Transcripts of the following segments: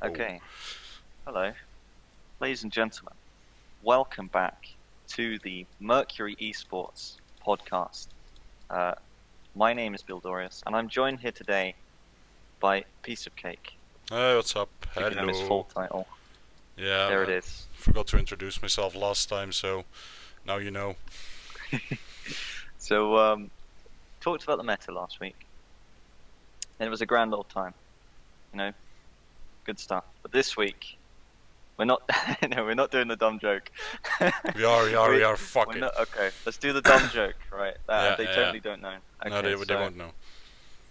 Okay. Hello, ladies and gentlemen. Welcome back to the Mercury Esports podcast. My name is Bildorious, and I'm joined here today by Peace0fcak3. Hey, what's up? Give him his full title. Yeah, there it is. Forgot to introduce myself last time, so now you know. So, talked about the meta last week, and it was a grand old time. You know, good stuff. But this week, we're not. No, we're not doing the dumb joke. We are. Fuck it. Okay, let's do the dumb joke. Right? They totally don't know. Okay, no, they won't know.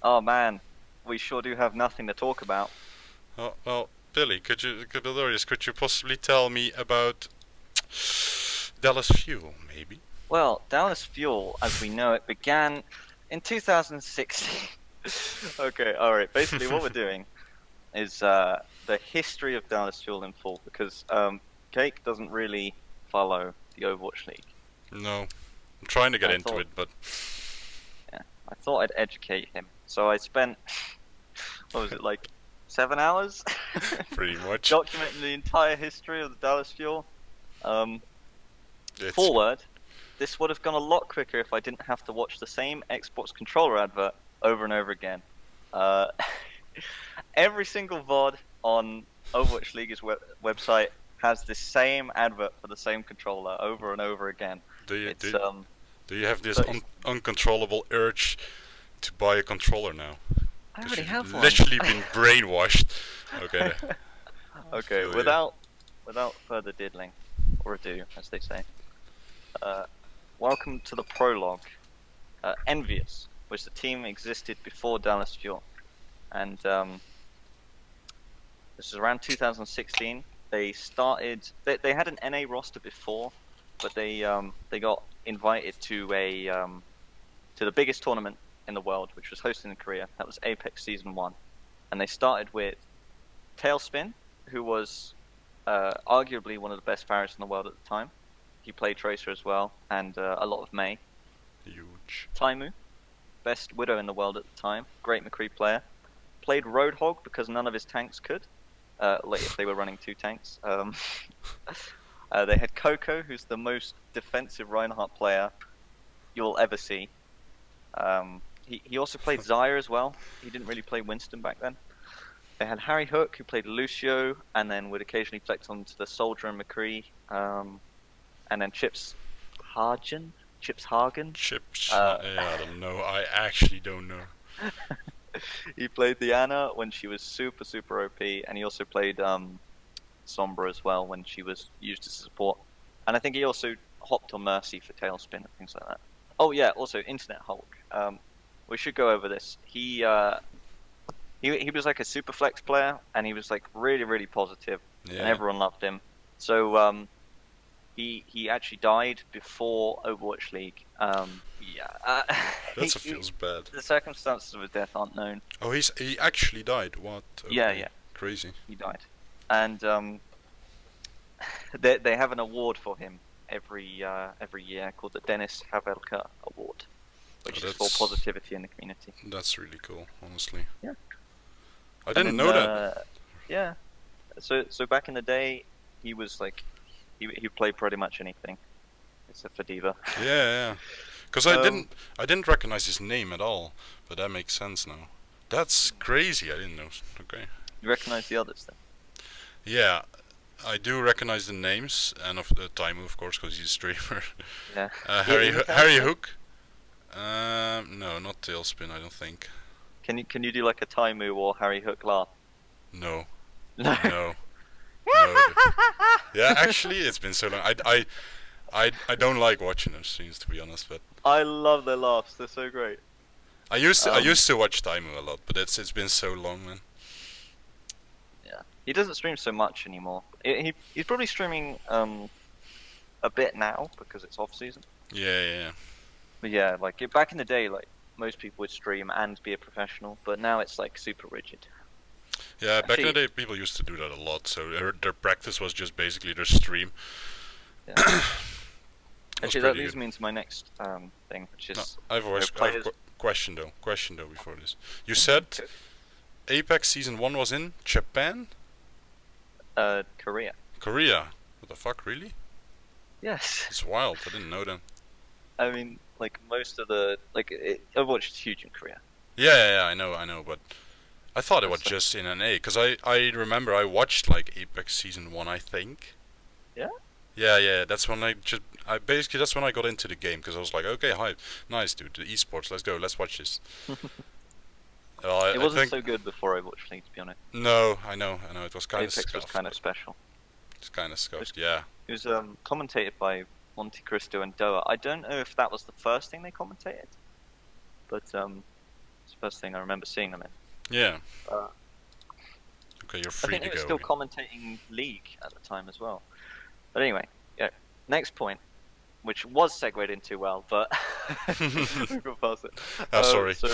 Oh man, we sure do have nothing to talk about. Oh, well, Bildorious, could you possibly tell me about Dallas Fuel, maybe? Well, Dallas Fuel, as we know it, began in 2016. Okay, alright. Basically, what we're doing is the history of Dallas Fuel in full, because Cake doesn't really follow the Overwatch League. No. I'm trying to get into it, but... Yeah, I thought I'd educate him. So I spent, what was it, like 7 hours? Pretty much. Documenting the entire history of the Dallas Fuel. Forward, this would have gone a lot quicker if I didn't have to watch the same Xbox controller advert over and over again. Every single VOD on Overwatch League's website has the same advert for the same controller over and over again. Do you have this uncontrollable urge to buy a controller now? I already have one. Literally been brainwashed. Okay. Okay, without further diddling, or ado, as they say. Welcome to the prologue. Envious, which the team existed before Dallas Fuel, and this is around 2016. They started. They had an NA roster before, but they got invited to the biggest tournament in the world, which was hosted in Korea. That was Apex Season 1, and they started with Tailspin, who was arguably one of the best players in the world at the time. He played Tracer as well, and a lot of Mei. Huge. Taimu, best Widow in the world at the time, great McCree player. Played Roadhog because none of his tanks could, like if they were running 2 tanks. They had Coco, who's the most defensive Reinhardt player you'll ever see. He also played Xayah as well. He didn't really play Winston back then. They had Harry Hook, who played Lucio, and then would occasionally flex onto the Soldier and McCree. And then Chips Hagen? I don't know. I actually don't know. He played Diana when she was super OP, and he also played Sombra as well when she was used as support. And I think he also hopped on Mercy for Tailspin and things like that. Oh yeah, also INTERNETHULK. We should go over this. He was like a super flex player, and he was like really positive, and everyone loved him. So he actually died before Overwatch League. That feels bad. The circumstances of his death aren't known. Oh, he actually died. What? Okay. Yeah. Crazy. He died, and they have an award for him every year called the Dennis Havelka Award, which is for positivity in the community. That's really cool, honestly. Yeah. I didn't know that. Yeah. So back in the day, he was like, he played pretty much anything, except for D.va. Yeah. Because I didn't recognize his name at all, but that makes sense now. That's crazy. I didn't know. Okay. You recognize the others then? Yeah, I do recognize the names, and of the Taimu, of course, because he's a streamer. Yeah. Harry Hook. No, not Tailspin. I don't think. Can you do like a Taimu or Harry Hook laugh? No. No. Yeah, actually, it's been so long. I don't like watching their streams, to be honest, but I love their laughs. They're so great. I used to watch Taimu a lot, but it's been so long, man. Yeah, he doesn't stream so much anymore. He's probably streaming a bit now because it's off season. Yeah. But yeah, like back in the day, like most people would stream and be a professional, but now it's like super rigid. Yeah, back in the day, people used to do that a lot. So their practice was just basically their stream. Yeah. Actually, that leads me into my next thing, which is. I have a question though. Before this, you said Apex Season 1 was in Japan. Korea. Korea? What the fuck, really? Yes. It's wild, I didn't know that. I mean, like, most of the... Overwatch is huge in Korea. Yeah, I know, but I thought it was It's like- just in NA, because I remember I watched, like, Apex Season 1, I think. Yeah? Yeah, that's when basically, that's when I got into the game, because I was like, okay, hi, nice, dude, the esports, let's go, let's watch this. It wasn't so good before Overwatch League, to be honest. No, I know, it was kind of Apex scuffed. was kind of special. It's kind of scuffed, yeah. It was commentated by Monte Cristo and D.va. I don't know if that was the first thing they commentated, but it's the first thing I remember seeing them in. Yeah. Uh, Okay, you're I free think to they were go. still commentating League at the time as well. But anyway, yeah. Next point, which was segued into well, but we got past it. Oh, sorry. So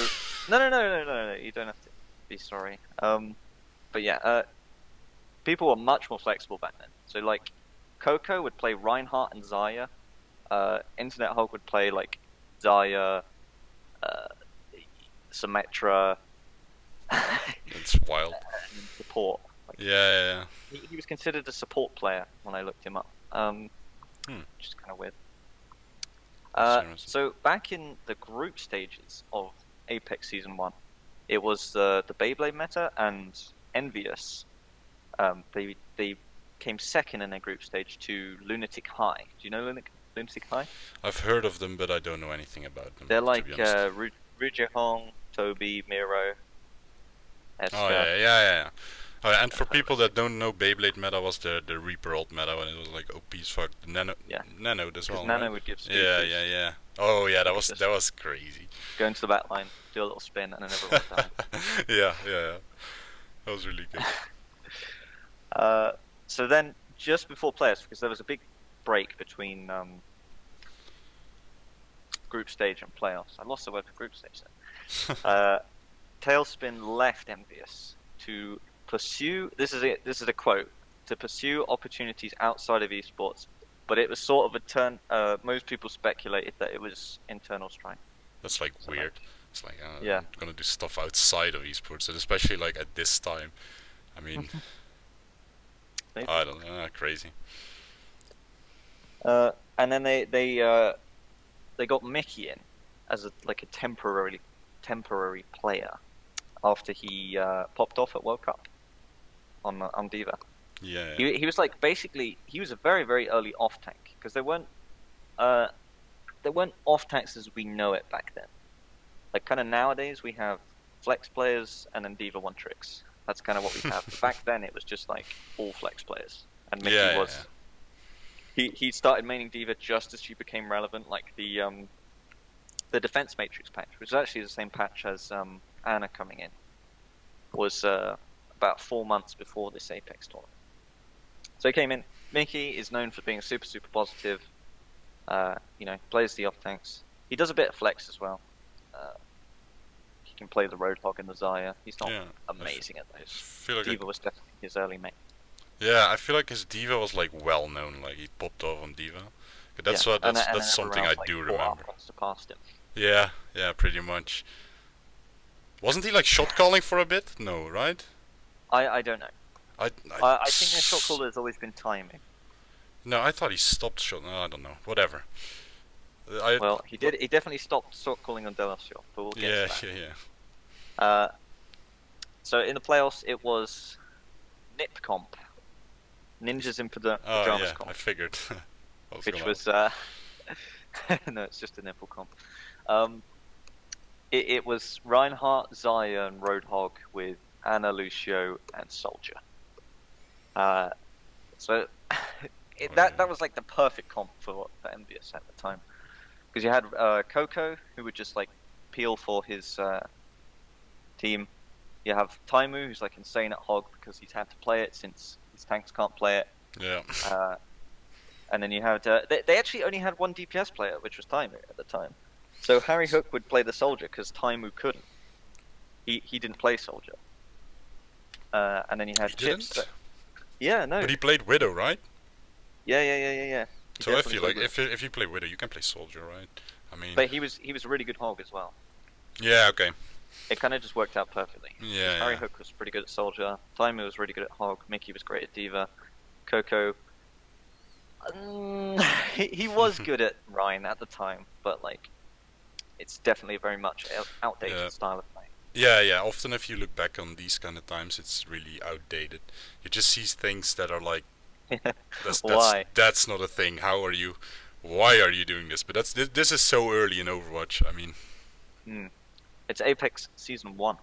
no, you don't have to be sorry. But yeah, people were much more flexible back then. So like, Coco would play Reinhardt and Zarya. INTERNETHULK would play like Zarya, Symmetra. It's wild. And support. Like, Yeah. he was considered a support player when I looked him up. Which is kind of weird. So back in the group stages of Apex Season 1, it was the Beyblade meta and Envious. They came second in their group stage to Lunatic High. Do you know Lunatic High? I've heard of them, but I don't know anything about them. They're like to be honest. Ruja Hong, Toby, Miro, Esther. Oh yeah. Oh, and for people that don't know, Beyblade meta was the Reaper ult meta, and it was like OP's fuck. Nano as well. Nano right? would give speed Yeah. boosts. Oh yeah, that was crazy. Go into the back line, do a little spin, and then everyone died. yeah. That was really good. So then, just before playoffs, because there was a big break between group stage and playoffs. I lost the word for group stage then. Tailspin left Envious to pursue. This is a quote: to pursue opportunities outside of esports. But it was sort of a turn. Most people speculated that it was internal strife. That's like So, weird. It's like yeah. I'm gonna do stuff outside of esports, and especially like at this time. I mean, I don't know, crazy. And then they got Mickey in as a temporary player after he popped off at World Cup on D.va. Yeah. He was like basically he was a very very early off tank because there weren't off tanks as we know it back then. Like kind of nowadays we have flex players and then D.va one tricks. That's kind of what we have. But back then it was just like all flex players, and Mickey was. Yeah. He started maining D.va just as she became relevant, like the Defense Matrix patch, which is actually the same patch as Anna coming in, was about 4 months before this Apex tournament. So he came in. Mickey is known for being super positive. Plays the off tanks. He does a bit of flex as well. He can play the Roadhog and the Zarya. He's not amazing at those. Like D.va was definitely his early mate. Yeah, I feel like his D.va was like well known. Like he popped off on D.va. That's something I do remember. Past him. Yeah, pretty much. Wasn't he like shot calling for a bit? No, right? I don't know. I think their shot caller has always been timing. No, I thought he stopped shot. No, I don't know. Whatever. He did. He definitely stopped shot calling on Dallas Fuel. But we'll get to that. Yeah. So in the playoffs, it was Nip Comp, Ninjas in Pajamas Comp. I figured. Which was no, it's just a nipple comp. It was Reinhardt, Zarya, and Roadhog with Anna, Lucio, and Soldier. That was like the perfect comp for Envious at the time, because you had Coco, who would just like peel for his team. You have Taimu, who's like insane at Hog because he's had to play it since his tanks can't play it. Yeah. And then you had they actually only had one DPS player, which was Taimu at the time. So Harry Hook would play the Soldier because Taimu couldn't. He didn't play Soldier. And then you had Chips. Yeah, no. But he played Widow, right? Yeah. So I feel like if you play Widow, you can play Soldier, right? I mean. But he was a really good Hog as well. Yeah. Okay. it kind of just worked out perfectly. Yeah. Harry Hook was pretty good at Soldier. Timey was really good at Hog. Mickey was great at D.va. Coco, he was good at Ryan at the time, but like, it's definitely a very much outdated style of play. Yeah. Often if you look back on these kind of times, it's really outdated. You just see things that are like, Why? That's not a thing. Why are you doing this? But this is so early in Overwatch. I mean, it's Apex Season 1,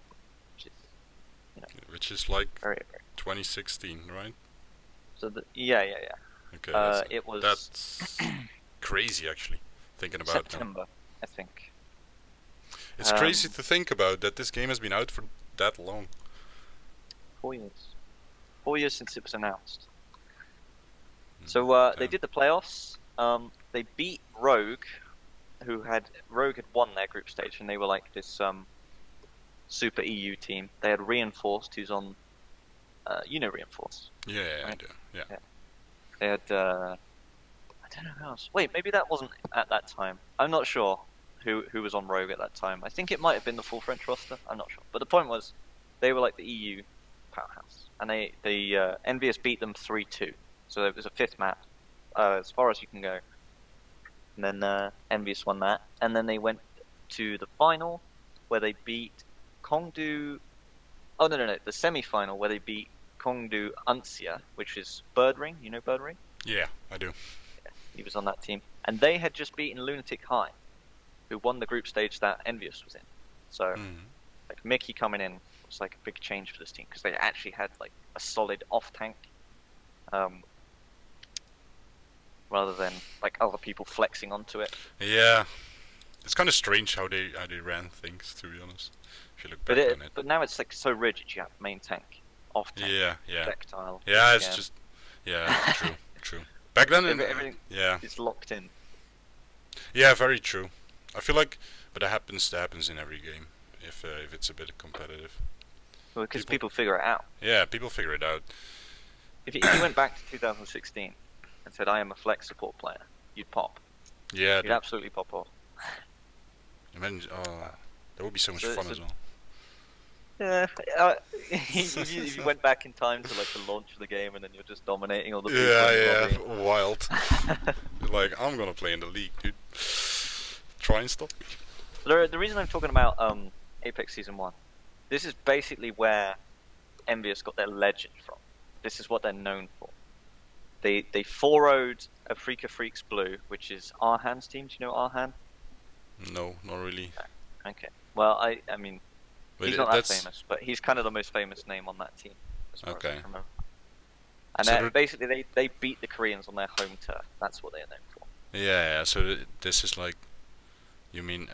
which is like very, very 2016, right? So yeah. Okay, it was that's crazy actually. Thinking about September, I think. It's crazy to think about that this game has been out for that long. 4 years. 4 years since it was announced. So they did the playoffs. They beat Rogue, Rogue had won their group stage, and they were like this super EU team. They had Reinforced, who's on, Reinforced. Yeah, right? I do. Yeah. They had I don't know who else. Wait, maybe that wasn't at that time. I'm not sure who was on Rogue at that time. I think it might have been the full French roster. I'm not sure. But the point was, they were like the EU powerhouse, and they Envious beat them 3-2. So it was a fifth map, as far as you can go. And then Envious won that, and then they went to the final, where they beat Kongdu. Oh no, the semi-final where they beat Kongdu Uncia, which is Birdring. You know Birdring? Yeah, I do. Yeah, he was on that team, and they had just beaten Lunatic High, who won the group stage that Envious was in. So, like Mickey coming in was like a big change for this team because they actually had like a solid off tank. Rather than like other people flexing onto it. Yeah, it's kind of strange how they ran things, to be honest. If you look back on it. But now it's like so rigid. You have main tank, off tank, projectile. Yeah, it's just true. Back then, everything is locked in. Yeah, very true. I feel like, but that happens in every game if it's a bit competitive. Well, because people figure it out. Yeah, people figure it out. If you went back to 2016. And said, I am a flex support player, you'd pop. Yeah, you'd absolutely pop off. Imagine, that would be so much fun as well. Yeah, if you went back in time to like the launch of the game, and then you're just dominating all the people. Yeah, wild. Like, I'm gonna play in the league, dude. Try and stop me. The reason I'm talking about Apex Season 1, this is basically where Envious got their legend from. This is what they're known for. They 4-0'd Afrika Freaks Blue, which is Arhan's team. Do you know Arhan? No, not really. Okay. Well, I mean, he's not that famous, but he's kind of the most famous name on that team. As far as I can remember. And so basically, they beat the Koreans on their home turf. That's what they're known for. Yeah. So this is like, you mean,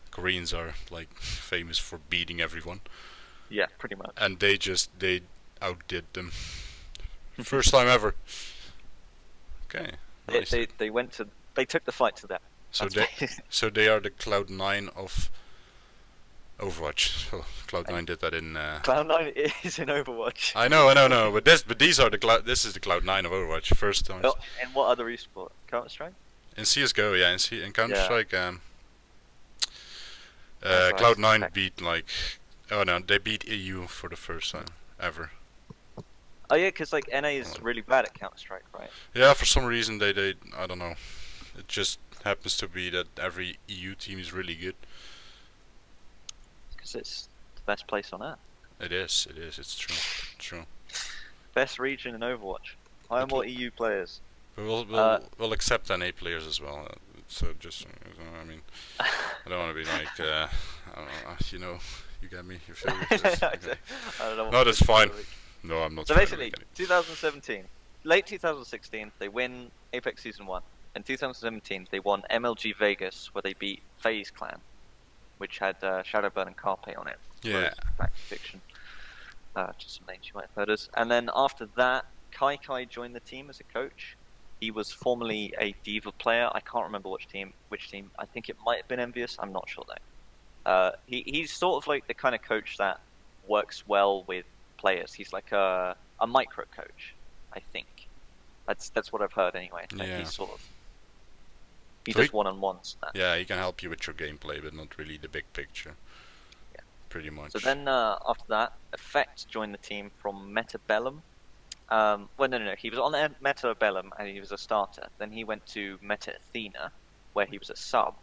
Koreans are like famous for beating everyone. Yeah, pretty much. And they outdid them. First time ever. Okay. Nice. They took the fight to them. So they are the Cloud9 of Overwatch. Oh, Cloud9 did that in. Cloud9 is in Overwatch. I know. But these are this is the Cloud9 of Overwatch. First time. And what other esport? Counter-Strike. In CS:GO, yeah. In Counter-Strike, Cloud9 beat like. Oh no, they beat EU for the first time ever. Oh yeah, because like NA is really bad at Counter-Strike, right? Yeah, for some reason they I don't know. It just happens to be that every EU team is really good. Because it's the best place on earth. It is. It's true. Best region in Overwatch. Hire more EU players. We'll accept NA players as well. So just, I mean, I don't want to be like, I don't know, you get me. You feel me? Okay. I don't know. No, that's fine. No, I'm not. So basically, 2017, late 2016, they win Apex Season 1. In 2017, they won MLG Vegas, where they beat FaZe Clan, which had Shadowburn and Carpe on it. Yeah. Back to Fiction. Just some names you might have heard us. And then after that, Kai joined the team as a coach. He was formerly a D.va player. I can't remember which team. I think it might have been Envious. I'm not sure though. He's sort of like the kind of coach that works well with players. He's like a micro coach, I think. That's what I've heard anyway. Like yeah. He does one-on-ones. Yeah, he can help you with your gameplay, but not really the big picture. pretty much. So then after that, Effect joined the team from Metabellum. Well, no. He was on Metabellum and he was a starter. Then he went to Meta Athena, where he was a sub.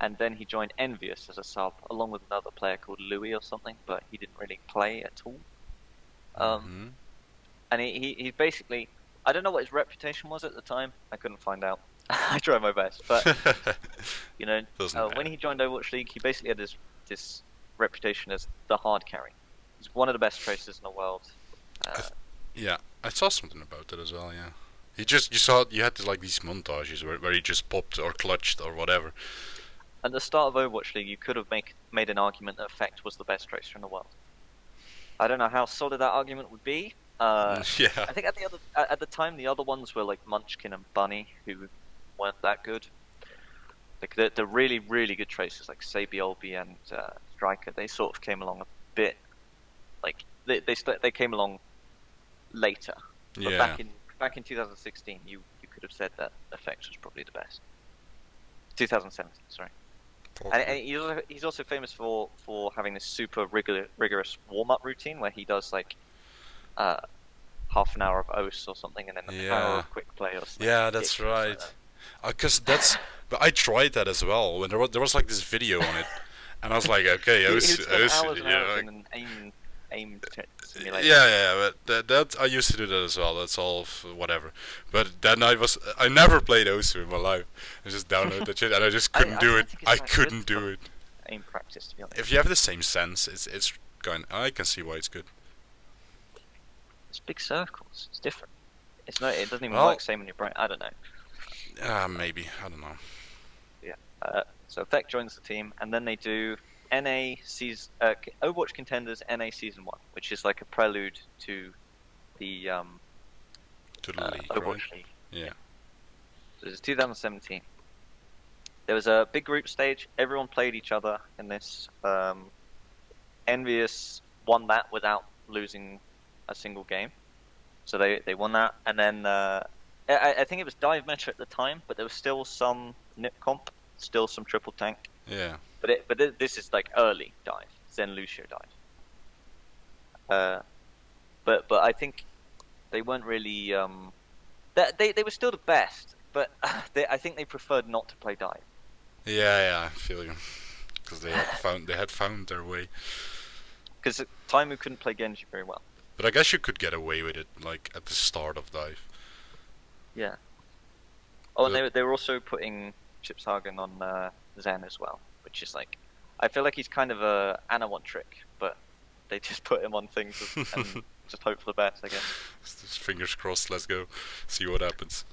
And then he joined Envious as a sub, along with another player called Louis or something, but he didn't really play at all. And he basically, I don't know what his reputation was at the time. I couldn't find out. I tried my best, but you know, when he joined Overwatch League, he basically had this reputation as the hard carry. He's one of the best tracers in the world. Yeah, I saw something about that as well. Yeah, you had like these montages where he just popped or clutched or whatever. At the start of Overwatch League, you could have made an argument that Effect was the best tracer in the world. I don't know how solid that argument would be. Yeah. I think at the time the other ones were like Munchkin and Bunny, who weren't that good. Like the really good tracers like Sabiolby and Striker, they sort of came along a bit. Like they came along later. But Yeah. back in 2016, you could have said that Effect was probably the best. 2017, sorry. And he's also famous for having this super rigorous warm-up routine where he does like half an hour of OS or something and then an hour of quick play or something. Yeah, that's right. Because but I tried that as well when there was like this video on it, and I was like, okay, OS, hours in an aim simulator. Yeah, but that I used to do that as well. That's all whatever. But then I never played OSU in my life. I just downloaded that shit and I just couldn't do it. I couldn't do it. Aim practice, to be honest. If you have the same sense, it's going. I can see why it's good. It's big circles. It's different. It's not. It doesn't even work same on your brain. I don't know. Maybe I don't know. Yeah. So Effect joins the team, and then they do NA season Overwatch Contenders NA Season 1, which is like a prelude to the league, Overwatch right? League. Yeah. So this is 2017. There was a big group stage. Everyone played each other in this. Envious won that without losing a single game. So they won that, and then I think it was dive meta at the time, but there was still some nip comp, still some triple tank. Yeah. But this is like early dive, Zen Lucio dive. But I think they weren't really they were still the best, but I think they preferred not to play dive. Yeah, I feel you, because they had found their way. Because Taimu couldn't play Genji very well. But I guess you could get away with it, like at the start of dive. Yeah. Oh, and they were also putting Chips Hagen on Zen as well, which is like, I feel like he's kind of a Ana trick, but they just put him on things and just hope for the best, I guess. Just fingers crossed, let's go, see what happens.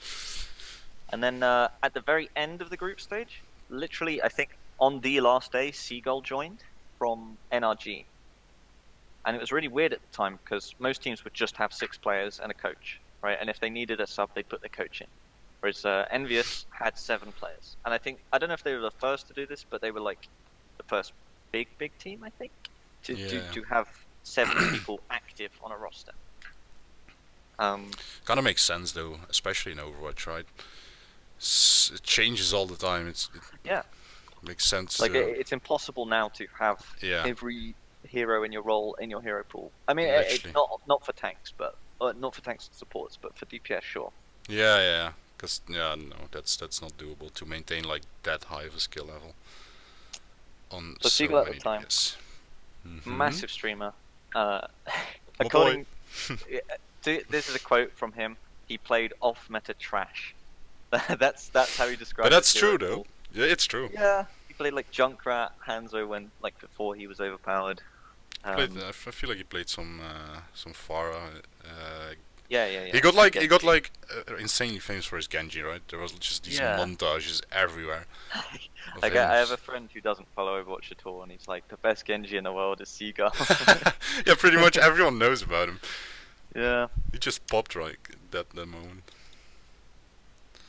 And then at the very end of the group stage, literally, I think on the last day, Seagull joined from NRG. And it was really weird at the time because most teams would just have 6 players and a coach, right? And if they needed a sub, they'd put their coach in. Whereas Envious had 7 players. And I don't know if they were the first to do this, but they were like the first big team, I think, to have 7 people active on a roster. Kind of makes sense though, especially in Overwatch, right? It changes all the time. It makes sense. Like it's impossible now to have every hero in your role in your hero pool. I mean, not for tanks, but not for tanks and supports, but for DPS, sure. Yeah. Because no, that's not doable to maintain like that high of a skill level on so Seagull many at the time, massive streamer. According, this is a quote from him. He played off meta trash. that's how he described it. But that's true though. Yeah, it's true. Yeah, he played like Junkrat, Hanzo when before he was overpowered. I feel like he played some Pharah. Yeah. He got like insanely famous for his Genji, right? There was just these montages everywhere. I have a friend who doesn't follow Overwatch at all, and he's like, the best Genji in the world is Seagull. Yeah, pretty much everyone knows about him. Yeah. He just popped right that moment.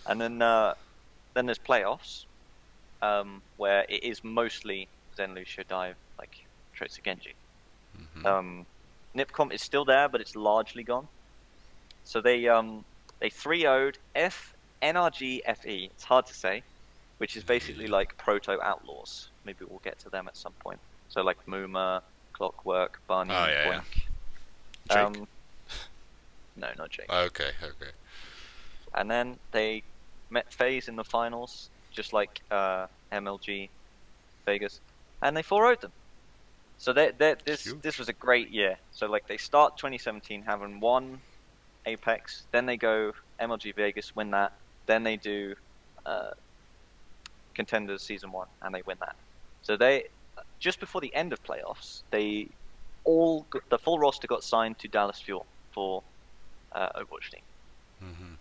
And then there's playoffs, where it is mostly Zen Lucio dive, like Tracer Genji. Nipcom is still there, but it's largely gone. So they 3-0'd NRG FE. It's hard to say, which is basically like proto outlaws. Maybe we'll get to them at some point. So like Muma, Clockwork, Barney, Oh, yeah, Blink. Jake? No, not Jake. Okay. And then they met FaZe in the finals, just like MLG, Vegas, and they 4-0'd them. So this was a great year. So like they start 2017 having won Apex, then they go MLG Vegas, win that, then they do Contenders Season 1, and they win that. So they, just before the end of playoffs, the full roster got signed to Dallas Fuel for Overwatch League. Mm-hmm.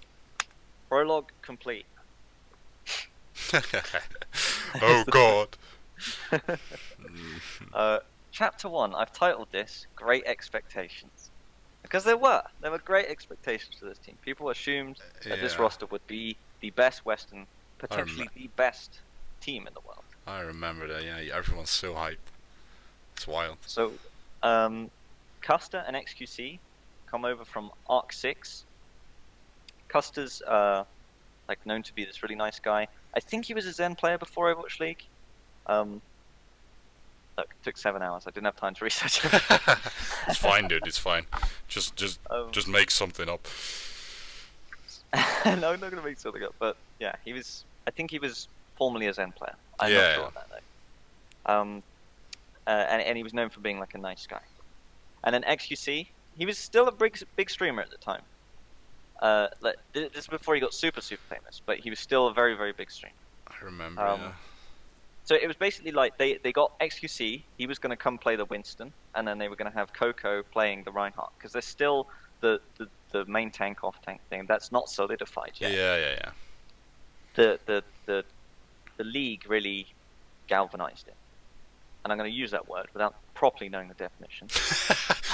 Prologue complete. Oh God. Chapter 1, I've titled this Great Expectations. Because there were great expectations for this team. People assumed that this roster would be the best Western, potentially the best team in the world. I remember that, yeah, everyone's so hyped. It's wild. So, Custer and XQC come over from Arc 6. Custer's like known to be this really nice guy. I think he was a Zen player before Overwatch League. Look, it took 7 hours. I didn't have time to research it. It's fine, dude. It's fine. Just make something up. No, I'm not gonna make something up. But yeah, I think he was formerly a Zen player. I'm not sure on that though. And he was known for being like a nice guy. And then XQC, he was still a big streamer at the time. This is before he got super famous, but he was still a very, very big streamer. I remember. Yeah. So it was basically like they got XQC. He was going to come play the Winston, and then they were going to have Coco playing the Reinhardt, because there's still the main tank off tank thing that's not solidified yet. Yeah. The league really galvanized it, and I'm going to use that word without properly knowing the definition.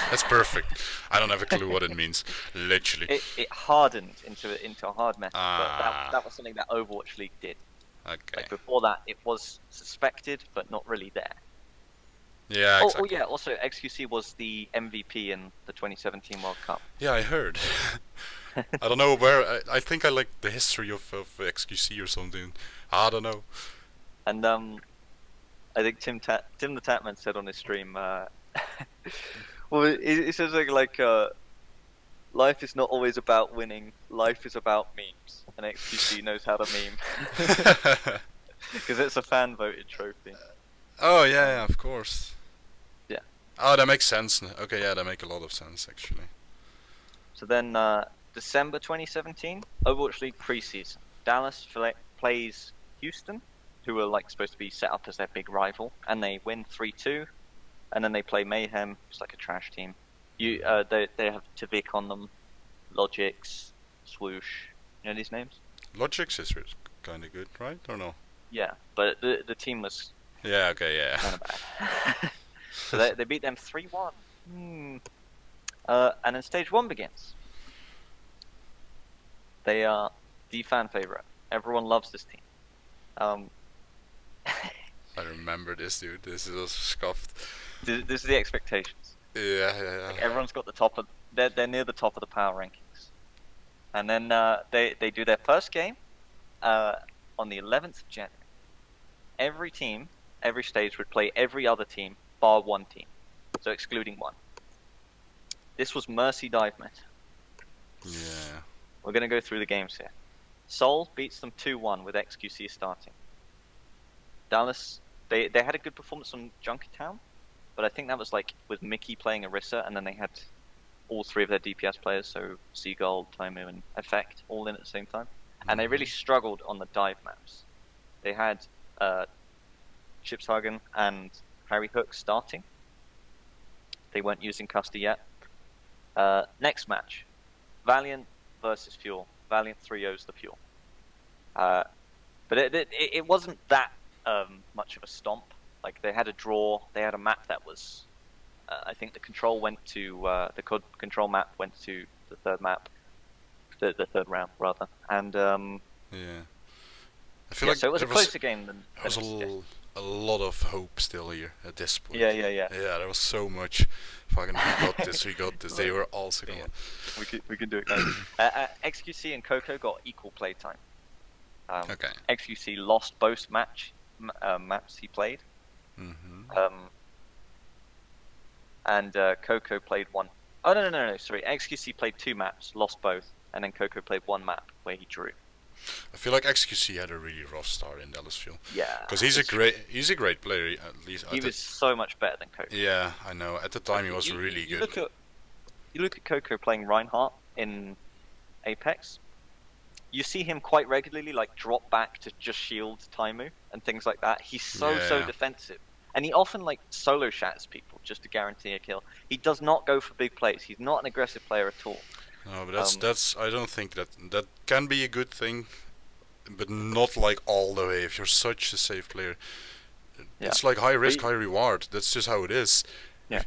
That's perfect. I don't have a clue what it means. Literally. It hardened into a hard method, but that was something that Overwatch League did. Okay. Like before that, it was suspected, but not really there. Yeah, exactly. Oh yeah, also XQC was the MVP in the 2017 World Cup. Yeah, I heard. I don't know where. I think I like the history of XQC or something. I don't know. And I think Tim the Tatman said on his stream, well, he says like life is not always about winning. Life is about memes, and XQC knows how to meme because it's a fan voted trophy. Oh yeah, of course. Yeah. Oh, that makes sense. Okay, yeah, that makes a lot of sense actually. So then, December 2017, Overwatch League preseason. Dallas plays Houston, who are like supposed to be set up as their big rival, and they win 3-2. And then they play Mayhem, it's like a trash team. They have Tavik on them, Logix, Swoosh. You know these names? Logix is kind of good, right? Or no? Yeah, but the team was Yeah. Okay. Yeah. kind of bad. So they beat them 3-1. And then stage 1 begins. They are the fan favorite. Everyone loves this team. I remember this, dude. This is scuffed. This is the expectations. Yeah. Like everyone's got the top of. They're near the top of the power rankings. And then they do their first game on the 11th of January. Every team, every stage would play every other team bar one team, so excluding one. This was Mercy Dive Meta. Yeah. We're going to go through the games here. Seoul beats them 2-1 with XQC starting. Dallas, they had a good performance on Junkertown, but I think that was like with Mickey playing Orisa, and then they had all three of their DPS players, so Seagull, Taimu, and Effect, all in at the same time. And they really struggled on the dive maps. They had Chipshagen and Harry Hook starting. They weren't using Custer yet. Next match, Valiant versus Fuel. Valiant 3-0's the Fuel. But it wasn't that much of a stomp. Like, they had a draw. They had a map that was... I think the control went to... the control map went to the third map. The third round, rather. And... yeah. I feel like so it was a closer game than... There was a lot of hope still here at this point. Yeah. Yeah, there was so much. Fucking, we got this. They were also going. We can do it, guys. XQC and Coco got equal playtime. Okay. XQC lost both maps he played. Mm-hmm. and Coco played one. Oh no! Sorry, XQC played 2 maps, lost both, and then Coco played 1 map where he drew. I feel like XQC had a really rough start in Dallas Fuel. Yeah. Because he's a great player, at least. He was so much better than Coco. Yeah, I know. At the time, he was really good. You look at Coco playing Reinhardt in Apex. You see him quite regularly, like, drop back to just shield Taimu and things like that. He's so defensive. And he often, like, solo shatters people just to guarantee a kill. He does not go for big plays. He's not an aggressive player at all. No, but that's I don't think that can be a good thing, but not like all the way. If you're such a safe player, it's like high risk, high reward. That's just how it is. Yeah.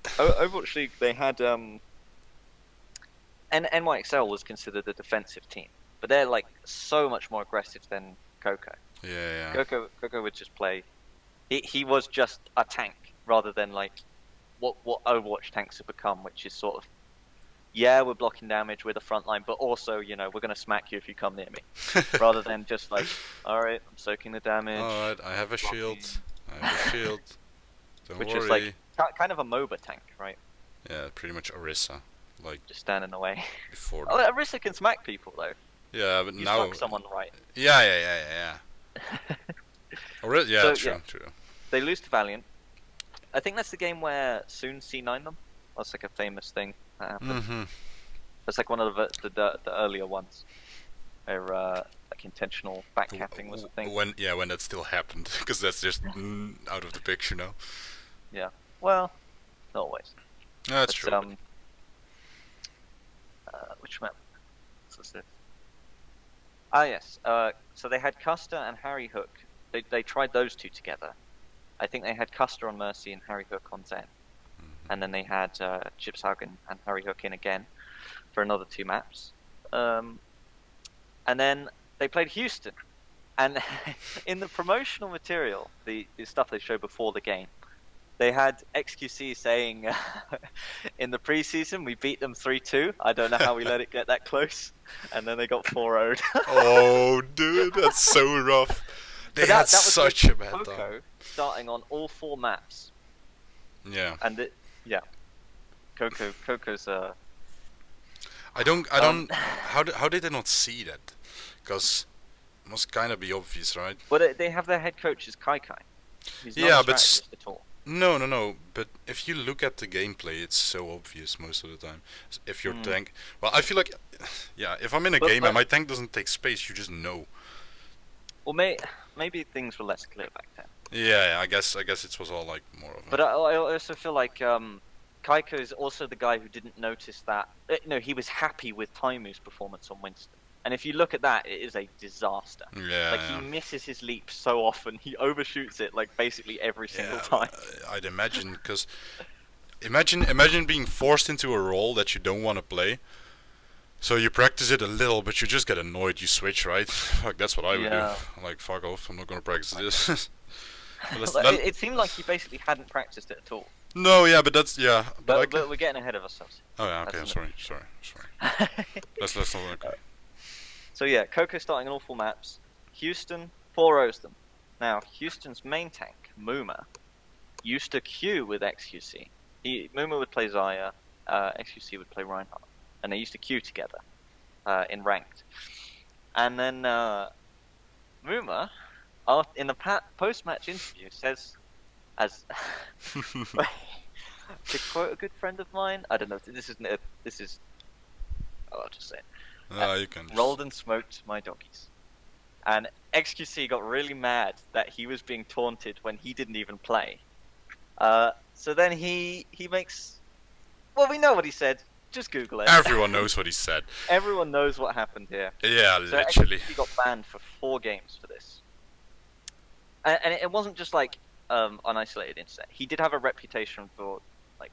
Overwatch League, they had and NYXL was considered a defensive team, but they're like so much more aggressive than Coco. Yeah. Coco would just play. He was just a tank rather than like what Overwatch tanks have become, which is sort of, yeah, we're blocking damage, we're the front line, but also, you know, we're going to smack you if you come near me. Rather than just like, alright, I'm soaking the damage. Alright, I have a shield. Don't Which worry. is like, kind of a MOBA tank, right? Yeah, pretty much Orisa. Like, just standing in the way. Before. Oh, Arisa can smack people, though. Yeah, but you now... fuck someone right. Yeah. True. Yeah. They lose to Valiant. I think that's the game where Soon C9 them. That's like a famous thing. That's like one of the earlier ones, where like intentional backcapping was a thing. When that still happened, because that's just out of the picture now. Yeah, well, not always. No, that's true. Which map? What's this? Ah yes. So they had Custer and Harry Hook. They tried those 2 together. I think they had Custer on Mercy and Harry Hook on Zen. And then they had Chipshagen and Harry Hook in again for another 2 maps. And then they played Houston. And in the promotional material, the stuff they showed before the game, they had XQC saying, in the preseason, we beat them 3-2. I don't know how we let it get that close. And then they got 4-0'd. Oh, dude, that's so rough. They had such a bad time. Starting on all 4 maps. Yeah. And Coco's I don't. How did they not see that? Because it must kind of be obvious, right? But they have their head coach as Kai. He's not a strategist at all. No. But if you look at the gameplay, it's so obvious most of the time. If your tank, well, I feel like, if I'm in a game and my tank doesn't take space, you just know. Well, maybe things were less clear back then. Yeah, I guess it was all like more of. But I also feel like Kaiko is also the guy who didn't notice that. No, he was happy with Taimu's performance on Winston. And if you look at that, it is a disaster. Yeah. Like, he misses his leap so often. He overshoots it, like, basically every single time. I'd imagine, because... Imagine being forced into a role that you don't want to play. So you practice it a little, but you just get annoyed, you switch, right? Like, that's what I would do. I'm like, fuck off, I'm not gonna practice this. It seemed like he basically hadn't practiced it at all. No, yeah, but that's... Yeah. But we're getting ahead of ourselves. Oh, yeah, okay, I'm sorry. Let's not... Okay. So yeah, Coco starting on all 4 maps. Houston 4-0s them. Now, Houston's main tank, Muma, used to queue with XQC. Muma would play Zaya, XQC would play Reinhardt. And they used to queue together in ranked. And then Muma, in the post-match interview, says, as to quote a good friend of mine, I don't know, I'll just say it. You can rolled and smoked my doggies. And XQC got really mad that he was being taunted when he didn't even play. So then he makes... Well, we know what he said. Just Google it. Everyone knows what he said. Everyone knows what happened here. Yeah, so literally. XQC got banned for 4 games for this. And it wasn't just like an isolated incident. He did have a reputation for like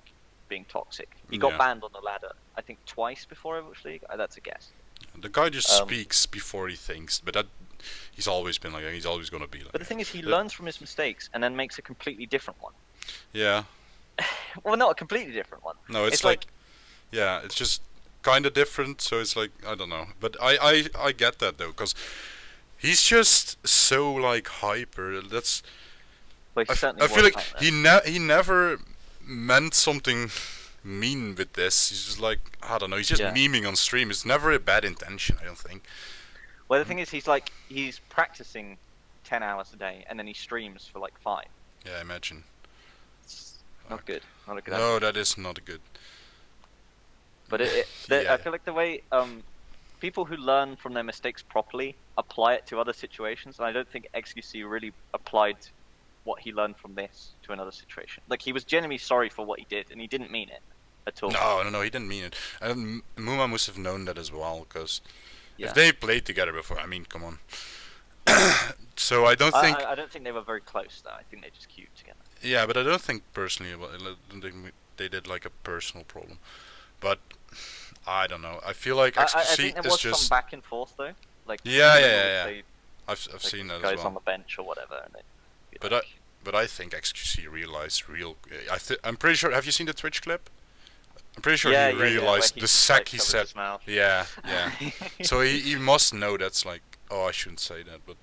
being toxic. He got banned on the ladder, I think, twice before Overwatch League. That's a guess. The guy just speaks before he thinks, but he's always been like that. He's always gonna be like. But the thing is, he learns from his mistakes and then makes a completely different one. Yeah. Well, not a completely different one. No, it's like yeah, it's just kind of different. So it's like, I don't know, but I get that though, because he's just so like hyper. That's. Well, I feel like he never meant something mean with this. He's just like, I don't know, he's just memeing on stream. It's never a bad intention, I don't think. Well, the thing is, he's practicing 10 hours a day, and then he streams for like 5. Yeah, I imagine. It's not good. Not a good No, that is not good. But I feel like the way people who learn from their mistakes properly apply it to other situations, and I don't think XQC really applied what he learned from this to another situation. Like, he was genuinely sorry for what he did, and he didn't mean it at all. No, he didn't mean it. And Muma must have known that as well, because if they played together before, I mean, come on. So I don't think... I don't think they were very close, though. I think they just queued together. Yeah, but I don't think personally they did like a personal problem. But I don't know. I feel like XQC I think there was just... some back and forth, though. Like, yeah. I've seen that as well. Guys on the bench or whatever. And but I think XQC realized I'm pretty sure. Have you seen the Twitch clip? I'm pretty sure he realized the sec he said. Yeah. So he must know that's like, oh, I shouldn't say that, but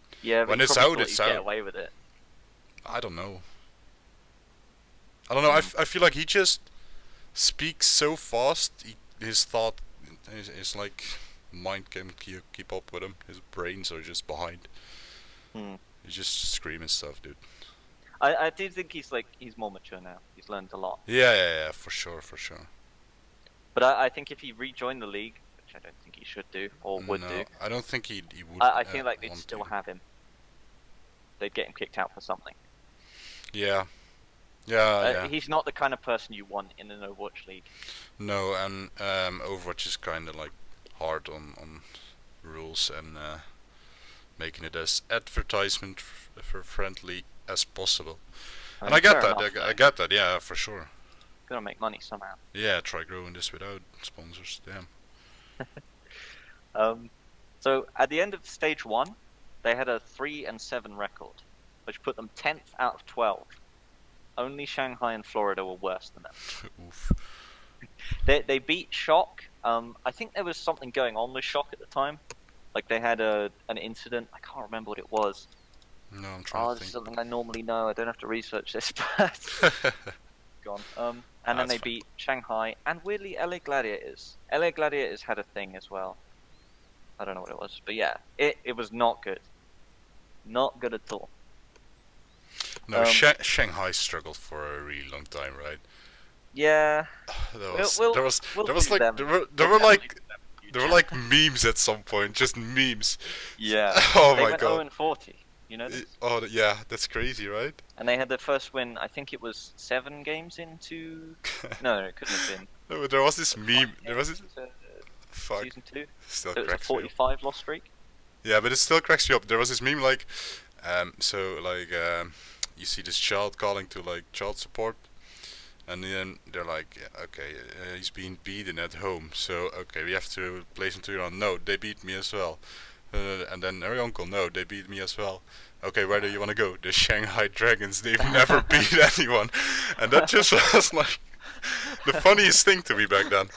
when it's out, it's out. Get away with it. I don't know. I feel like he just speaks so fast. His thought is like mind can't keep up with him. His brains are just behind. He's just screaming stuff, dude. I do think he's more mature now. He's learned a lot. Yeah, for sure. But I think if he rejoined the league, which I don't think he should do or would do. I don't think he would. I feel like they'd still have him. They'd get him kicked out for something. Yeah. He's not the kind of person you want in an Overwatch league. No, and Overwatch is kind of like hard on rules and making it as advertisement for friendly as possible. And I get that. I get that. Yeah, for sure. Gotta make money somehow. Yeah, try growing this without sponsors. Damn. So at the end of stage 1, they had a 3-7 record, which put them 10th out of 12. Only Shanghai and Florida were worse than them. Oof. They beat Shock. I think there was something going on with Shock at the time. Like they had an incident. I can't remember what it was. No, I'm trying to think. This is something I normally know. I don't have to research this, but gone. And then they beat Shanghai and weirdly LA Gladiators. LA Gladiators had a thing as well. I don't know what it was, but yeah, it was not good. Not good at all. No, Shanghai struggled for a really long time, right? Yeah. There were like memes at some point, just memes. Yeah. Oh my god. They went 0-40. You know this? Oh yeah, that's crazy, right? And they had their first win. I think it was 7 games into. No, it couldn't have been. No, but there was this meme. There was this. Fuck. Season 2. Still so it was a cracks me up. 45 loss streak. Yeah, but it still cracks me up. There was this meme like, you see this child calling to like child support, and then they're like, yeah, okay, he's being beaten at home, so okay, we have to place him to your own. No, they beat me as well. And then her uncle, no, they beat me as well. Okay, where do you want to go? The Shanghai Dragons. They've never beat anyone, and that just was like the funniest thing to me back then.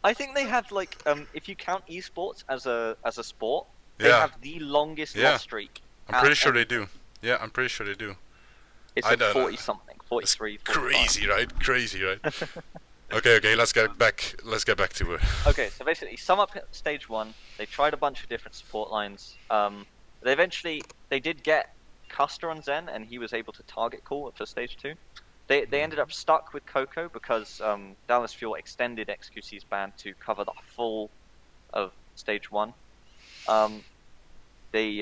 I think they have like, if you count esports as a sport, they have the longest loss streak. I'm pretty sure they do. Yeah, I'm pretty sure they do. It's like 40 something, 43. 45. Crazy, right? Okay, let's get back to it. Okay, so basically, sum up stage 1. They tried a bunch of different support lines. They did get Custer on Zen, and he was able to target call for stage 2. They ended up stuck with Coco because Dallas Fuel extended XQC's ban to cover the full of stage 1. They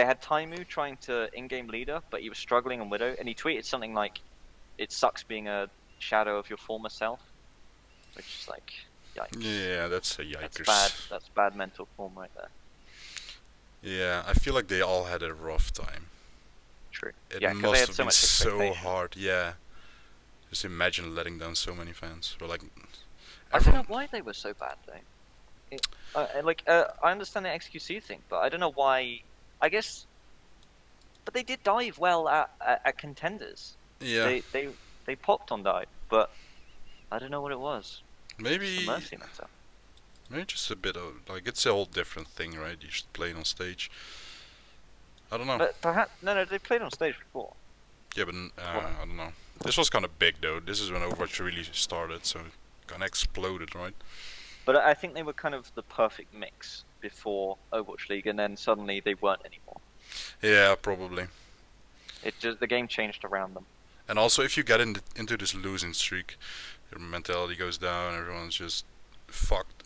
had Taimu trying to in-game leader, but he was struggling on Widow, and he tweeted something like, "It sucks being a shadow of your former self," which is like, yikes. Yeah, that's a yikers. That's bad. That's bad mental form right there. Yeah, I feel like they all had a rough time. True. It must have been so hard. Yeah. Just imagine letting down so many fans. Or like, I don't know why they were so bad though. I understand the XQC thing, but I don't know why. I guess, but they did dive well at contenders. Yeah. They popped on dive, but I don't know what it was. Maybe. Mercy matter. Maybe just a bit of like it's a whole different thing, right? You should play it on stage. I don't know. But perhaps no, they played on stage before. Yeah, but I don't know. This was kind of big though. This is when Overwatch really started, so it kind of exploded, right? But I think they were kind of the perfect mix before Overwatch League, and then suddenly they weren't anymore. Yeah, probably. The game changed around them. And also, if you get into this losing streak, your mentality goes down. Everyone's just fucked.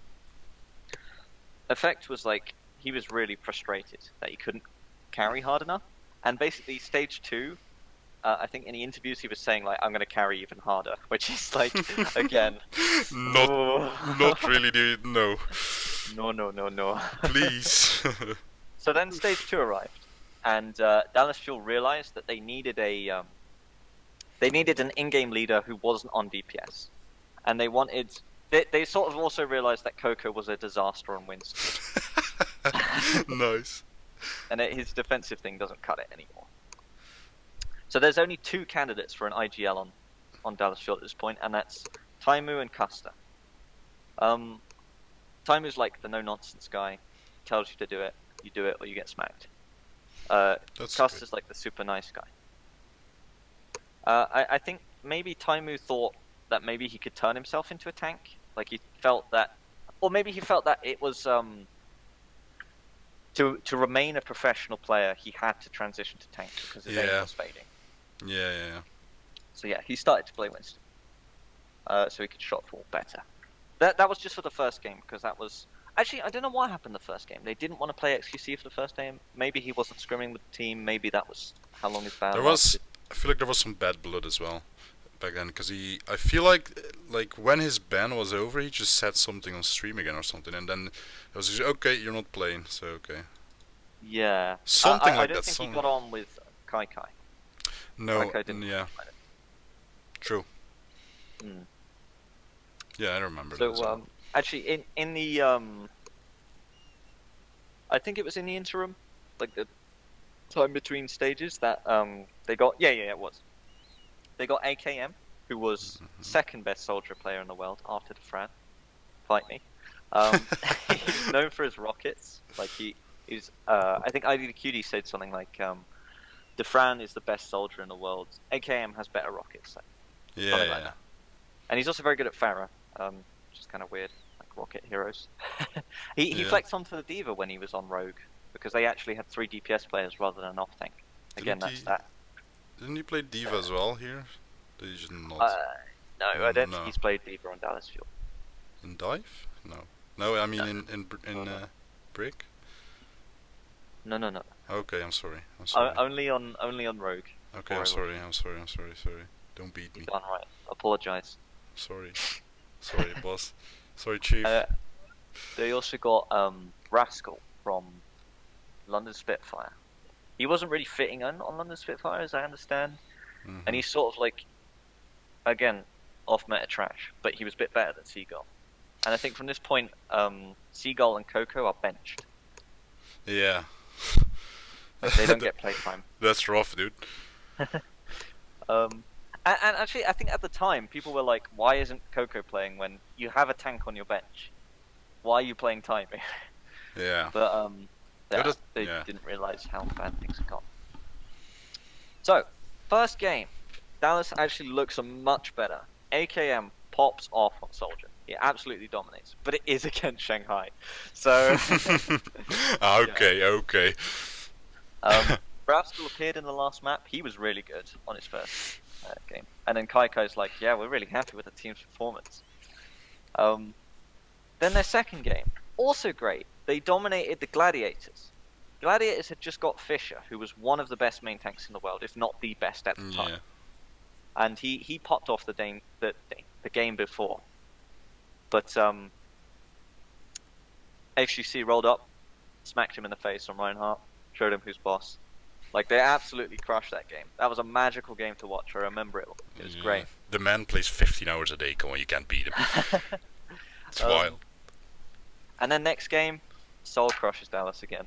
Effect was like he was really frustrated that he couldn't carry hard enough, and basically stage 2. I think in the interviews he was saying like, "I'm going to carry even harder," which is like, again, not really, dude. No. No. Please. So then stage 2 arrived, and Dallas Fuel realized that they needed an in-game leader who wasn't on DPS, and they wanted. They sort of also realized that Coco was a disaster on wins. Nice. And his defensive thing doesn't cut it anymore. So there's only 2 candidates for an IGL on Dallas Fuel at this point, and that's Taimu and Custer. Taimu's like the no-nonsense guy. Tells you to do it, you do it, or you get smacked. Custer's like the super nice guy. I think maybe Taimu thought that maybe he could turn himself into a tank. Like he felt that, or maybe he felt that it was to remain a professional player, he had to transition to tank because his aim was fading. Yeah. So yeah, he started to play Winston, so he could shot fall better. That was just for the first game, because that was actually, I don't know what happened the first game. They didn't want to play XQC for the first game. Maybe he wasn't scrimming with the team. Maybe that was how long his ban lasted. I feel like there was some bad blood as well back then, because I feel like when his ban was over, he just said something on stream again or something, and then it was just, okay, you're not playing, so okay. Yeah. Something I like don't that. think he got on with Kai. No. Kai didn't. Yeah. True. Mm. Yeah, I remember. So actually, in the I think it was in the interim, like the time between stages, that they got it was. They got AKM, who was second best soldier player in the world after Defran. Fight me. He's known for his rockets. Like he's I think IDQD said something like Defran is the best soldier in the world. AKM has better rockets. Like that. And he's also very good at Pharah, which is kind of weird, like rocket heroes. he flexed onto the D.Va when he was on Rogue, because they actually had 3 DPS players rather than an off tank. Again, that's that. Didn't he play D.Va as well here? Did he just not? No, I don't think he's played D.Va on Dallas Fuel. In Dive? No, I mean in Brick? No. Okay, I'm sorry. Only on Rogue. Okay, I'm sorry. Don't beat me. Done right. Apologize. Sorry, boss. Sorry, chief. They also got Rascal from London Spitfire. He wasn't really fitting on London Spitfire, as I understand, and he's sort of like, again, off meta trash, but he was a bit better than Seagull. And I think from this point, Seagull and Coco are benched. Yeah. Like they don't get playtime. That's rough, dude. And actually, I think at the time, people were like, why isn't Coco playing when you have a tank on your bench? Why are you playing Timing? Yeah. But they didn't realize how bad things had gone. So, first game, Dallas actually looks much better. AKM pops off on Soldier. He absolutely dominates, but it is against Shanghai. So okay. Rascal appeared in the last map. He was really good on his first game. And then Kaiko's like, yeah, we're really happy with the team's performance. Then their second game, also great. They dominated the Gladiators. Gladiators had just got Fisher, who was one of the best main tanks in the world, if not the best at the time. And he popped off the game before. But HGC rolled up, smacked him in the face on Reinhardt, showed him who's boss. Like, they absolutely crushed that game. That was a magical game to watch. I remember it. It was great. The man plays 15 hours a day. Come on, you can't beat him. It's wild. And then next game, Seoul crushes Dallas again.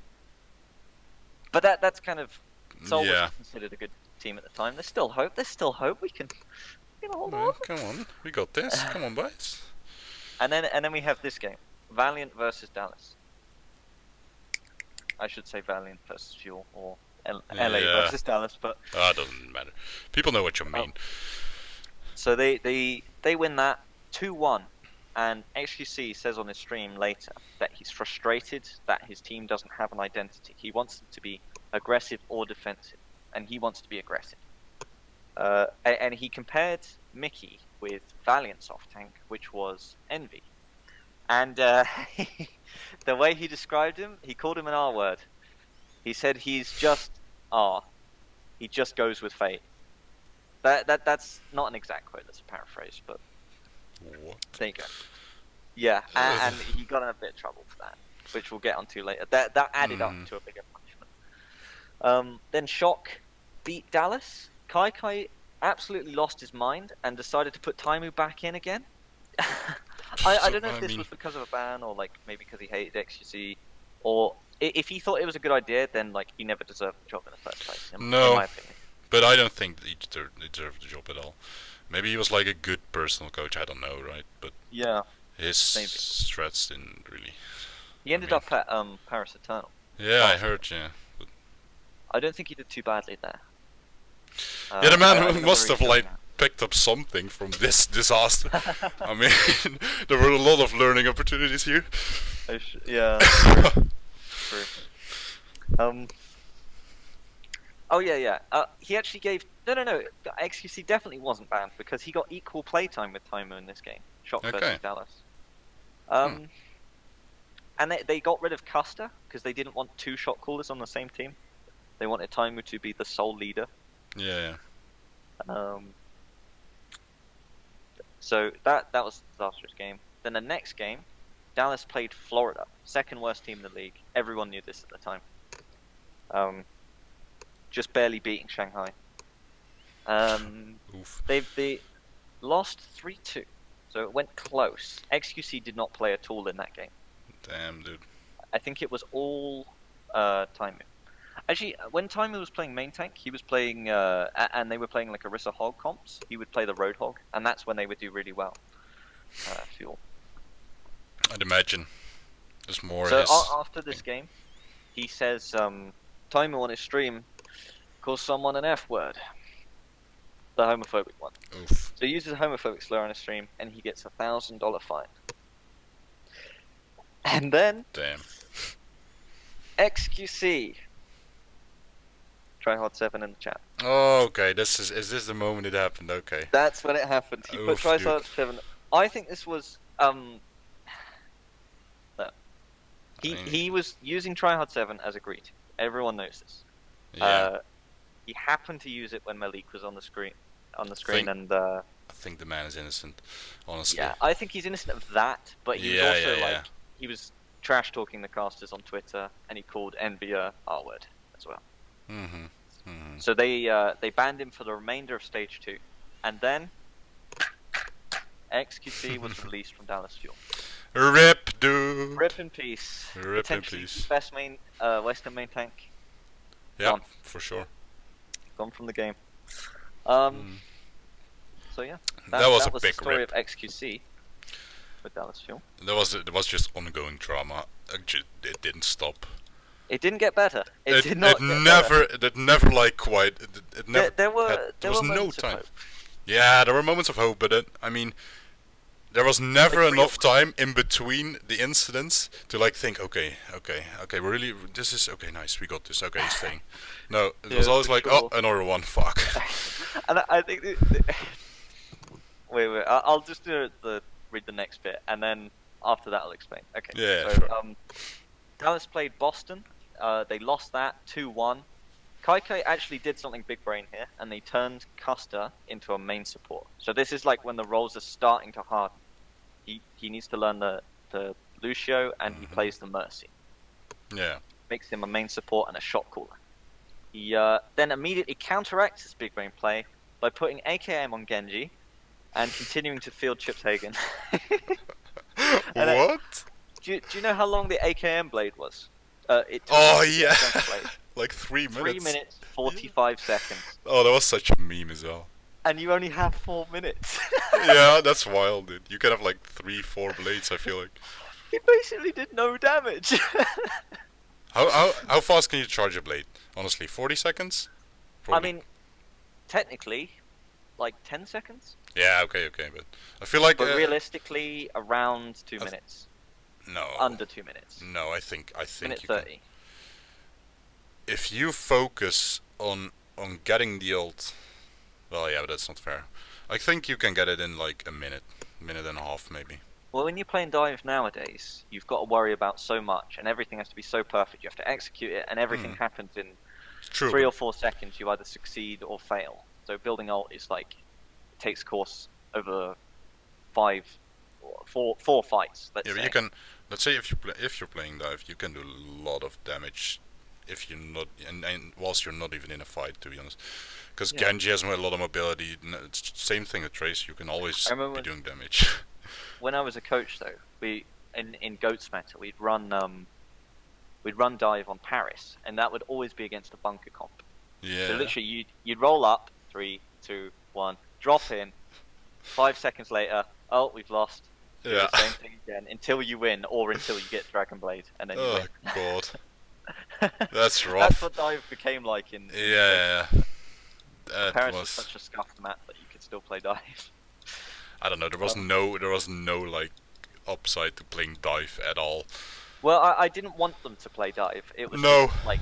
But that's kind of... Seoul was considered a good team at the time. There's still hope. We can hold on. Come on. We got this. Come on, boys. And then we have this game. Valiant versus Dallas. I should say Valiant versus Fuel, or LA versus Dallas, but... It doesn't matter. People know what you mean. So they win that 2-1, and XQC says on his stream later that he's frustrated that his team doesn't have an identity. He wants them to be aggressive or defensive, and he wants to be aggressive. And he compared Mickey with Valiant's off-tank, which was Envy. And the way he described him, he called him an R word. He said he's just R. He just goes with fate. That's not an exact quote, that's a paraphrase, but What? there you go. Yeah, and he got in a bit of trouble for that, which we'll get onto later. That added up to a bigger punishment. Then Shock beat Dallas. Kai absolutely lost his mind and decided to put Taimu back in again. I don't know if this was because of a ban or like maybe because he hated XQC, or if he thought it was a good idea, then like he never deserved the job in the first place. In my opinion. But I don't think that he deserved the job at all. Maybe he was like a good personal coach. I don't know, right? But yeah, his strats didn't really. He ended up at Paris Eternal. Yeah, I heard. Yeah. But I don't think he did too badly there. yeah, the man must have like picked up something from this disaster. I mean, there were a lot of learning opportunities here. Yeah. True. Oh yeah. He actually gave no. XQC definitely wasn't banned because he got equal playtime with Taimu in this game. Shock versus Dallas. And they got rid of Custer because they didn't want two shot callers on the same team. They wanted Taimu to be the sole leader. Yeah. So that was a disastrous game. Then the next game, Dallas played Florida, second worst team in the league. Everyone knew this at the time. Just barely beating Shanghai. They lost 3-2, so it went close. XQC did not play at all in that game. Damn, dude. I think it was all Taimu. Actually, when Taimu was playing main tank, he was playing, and they were playing like Orisa Hog comps. He would play the Roadhog, and that's when they would do really well. Fuel. I'd imagine. There's more. So after this game, he says, Taimu on his stream calls someone an F word, the homophobic one. Oof. So he uses a homophobic slur on his stream, and he gets $1,000 fine. And then, damn. XQC. Tryhard7 in the chat. Oh, okay. Is this the moment it happened? Okay. That's when it happened. He put Tryhard7. I think this was no. He was using Tryhard7 as a greeting. Everyone knows this. Yeah. He happened to use it when Malik was on the screen. And I think the man is innocent, honestly. Yeah, I think he's innocent of that, but he was also he was trash talking the casters on Twitter, and he called Envy a R word as well. So they banned him for the remainder of stage 2, and then XQC was released from Dallas Fuel. Rip, dude. Rip in peace. Rip in peace. Best main, Western main tank. Yeah, Gone. for sure. Gone from the game. So yeah, that was a the big story rip of XQC with Dallas Fuel. There was just ongoing drama. It didn't stop. It didn't get better. It did not. It never like quite. It never. There was no time. Yeah, there were moments of hope, but I mean, there was never enough time in between the incidents to like think, okay, we're really, this is okay, nice, we got this, okay, he's staying. No, it was always like, oh, another one, fuck. And I think wait, I'll just read the next bit, and then after that I'll explain. Okay. Yeah, so, sure. Dallas played Boston. They lost that 2-1. Kai actually did something big brain here, and they turned Custer into a main support. So this is like when the roles are starting to harden. He needs to learn the Lucio, and he plays the Mercy. Yeah. Makes him a main support and a shot caller. He then immediately counteracts this big brain play by putting AKM on Genji, and continuing to field Chips Hagen. What? Do you know how long the AKM blade was? Yeah. Like 3 minutes. 3 minutes, 45 seconds. Oh, that was such a meme as well. And you only have 4 minutes. Yeah, that's wild, dude. You could have like 3-4 blades, I feel like. He basically did no damage. How fast can you charge a blade? Honestly, 40 seconds? Probably. I mean, technically, like 10 seconds. Yeah, okay, but I feel like. But realistically, around 2 minutes. No. Under 2 minutes. No, I think minute you 30. Can, if you focus on getting the ult, well, yeah, but that's not fair. I think you can get it in like a minute and a half, maybe. Well, when you're playing dive nowadays, you've got to worry about so much, and everything has to be so perfect. You have to execute it, and everything happens in 3 or 4 seconds. You either succeed or fail. So building ult is like, it takes course over 4 fights. Let's say. You can. Let's say if you're playing dive, you can do a lot of damage if you're not, and whilst you're not even in a fight, to be honest. Because Genji has a lot of mobility. It's same thing with Trace. You can always be doing damage. When I was a coach, though, we in Goats Meta, we'd run dive on Paris, and that would always be against a bunker comp. Yeah. So literally, you'd roll up, 3, 2, 1, drop in. 5 seconds later, oh, we've lost. Do the same thing again until you win, or until you get Dragon Blade, and then you win. Oh god, that's rough. That's what dive became like in. Yeah. Paris was such a scuffed map that you could still play dive. I don't know. There was no like upside to playing dive at all. Well, I didn't want them to play dive. It was just like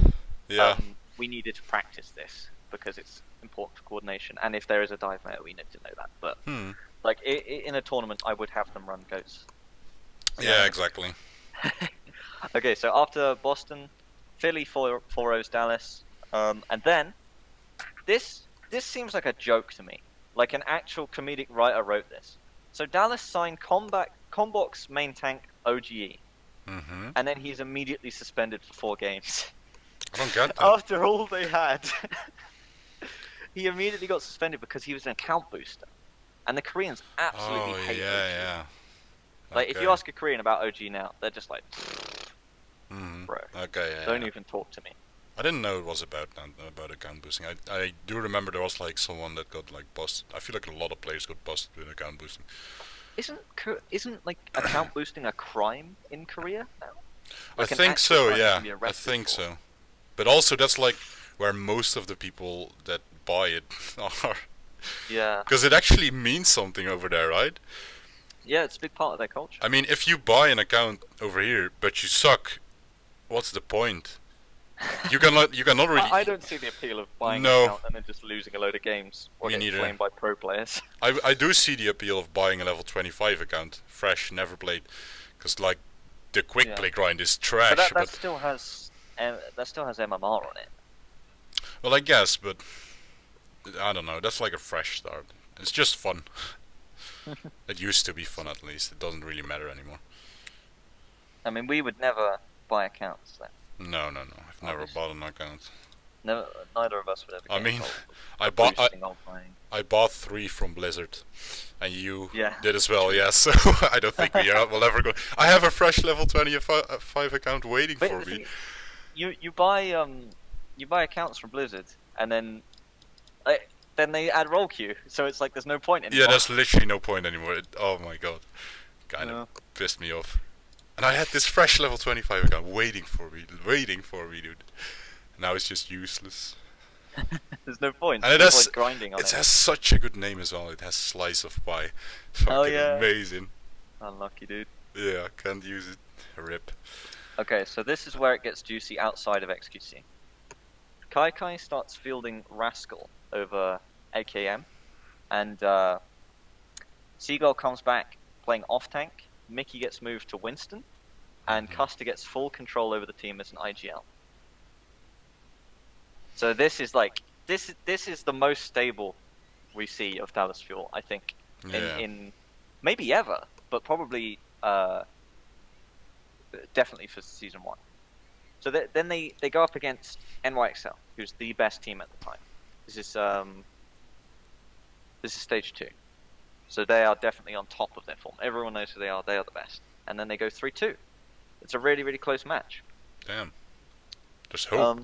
we needed to practice this because it's important for coordination. And if there is a dive meta, we need to know that. But like in a tournament, I would have them run goats. Yeah, exactly. Okay, so after Boston, Philly 4-0's Dallas, and then this seems like a joke to me. Like an actual comedic writer wrote this. So Dallas signed Comboc's main tank OGE, and then he's immediately suspended for 4 games. I don't get that. After all they had, he immediately got suspended because he was an account booster, and the Koreans absolutely hate OG. Yeah. Like if you ask a Korean about OG now, they're just like, bro, don't even talk to me. I didn't know it was about account boosting. I do remember there was like someone that got like busted. I feel like a lot of players got busted with account boosting. Isn't like account boosting a crime in Korea now? Like I think so. Yeah, I think so. But also that's like where most of the people that buy it are. Yeah. Because it actually means something over there, right? Yeah, it's a big part of their culture. I mean, if you buy an account over here but you suck, what's the point? You cannot really. I don't see the appeal of buying an account and then just losing a load of games or getting flamed by pro players. I do see the appeal of buying a level 25 account, fresh, never played, because like the quick play grind is trash. But that still has MMR on it. Well, I guess, but I don't know. That's like a fresh start. It's just fun. It used to be fun, at least. It doesn't really matter anymore. I mean, we would never buy accounts then. No. I've never bought an account. Never, neither of us would ever. I mean, I bought 3 from Blizzard, and you did as well. Yeah, so I don't think will ever go. I have a fresh level 25 account waiting for me. You buy accounts from Blizzard, and then they add roll queue, so it's like there's no point anymore. Yeah, there's literally no point anymore. Oh my god, kind of pissed me off. And I had this fresh level 25 account waiting for me, dude. Now it's just useless. There's no point. And it has grinding on it. It has such a good name as well. It has Slice of Pie. Fucking amazing. Unlucky, dude. Yeah, can't use it. Rip. Okay, so this is where it gets juicy outside of XQC. Kai starts fielding Rascal over AKM, and Seagull comes back playing off tank. Mickey gets moved to Winston, and Custer gets full control over the team as an IGL. So this is like this is the most stable we see of Dallas Fuel, I think, in maybe ever, but probably definitely for season 1. So then they go up against NYXL, who's the best team at the time. This is stage 2. So they are definitely on top of their form. Everyone knows who they are. They are the best. And then they go 3-2. It's a really, really close match. Damn. There's hope.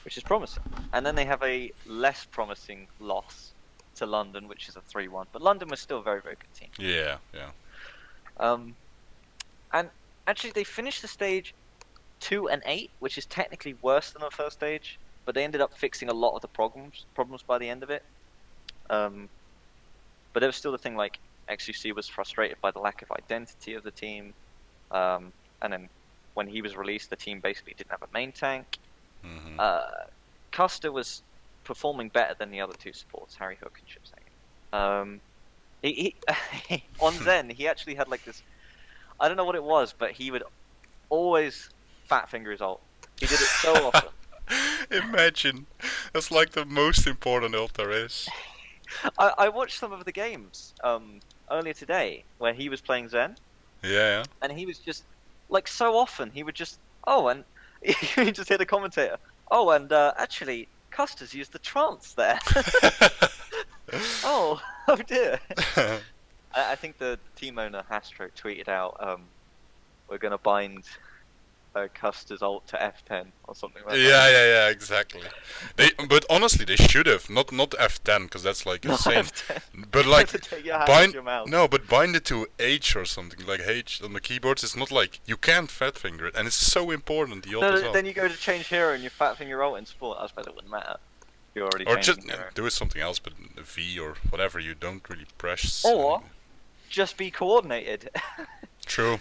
Which is promising. And then they have a less promising loss to London, which is a 3-1. But London was still a very, very good team. Yeah. And actually, they finished the stage 2-8, which is technically worse than the first stage. But they ended up fixing a lot of the problems by the end of it. But there was still the thing like XUC was frustrated by the lack of identity of the team, and then when he was released, the team basically didn't have a main tank. Mm-hmm. Custer was performing better than the other two supports, Harry Hook and Chipsang. He on Zen, he actually had like this. I don't know what it was, but he would always fat finger his ult. He did it so often. Imagine, that's like the most important ult there is. I watched some of the games earlier today where he was playing Zen. Yeah. And he was just like so often he would just and you just hear the commentator. Oh, and actually, Custer's used the trance there. oh dear. I think the team owner Hastro tweeted out, "We're gonna bind Custer's ult to F10 or something like that." Yeah, exactly. But honestly, they should have not F10 because that's like insane. F10. But like bind it to H or something like H on the keyboards. It's not like you can't fat finger it, and it's so important. The ult as well. Then you go to change hero and you fat finger ult in sport. I suppose it wouldn't matter. You're already or just hero. do it something else, but V or whatever. You don't really press. Or just be coordinated. True.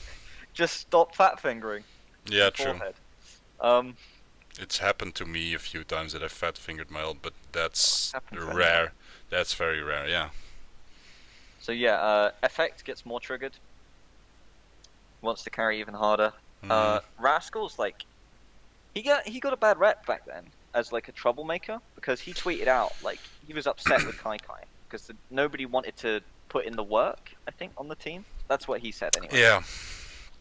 Just stop fat fingering. Yeah, true. Forehead. It's happened to me a few times that I fat fingered my ult, but that's rare. That's very rare, yeah. So yeah, Effect gets more triggered. Wants to carry even harder. Rascal's like he got a bad rep back then as like a troublemaker because he tweeted out like he was upset with Kai because nobody wanted to put in the work. I think on the team. That's what he said anyway. Yeah.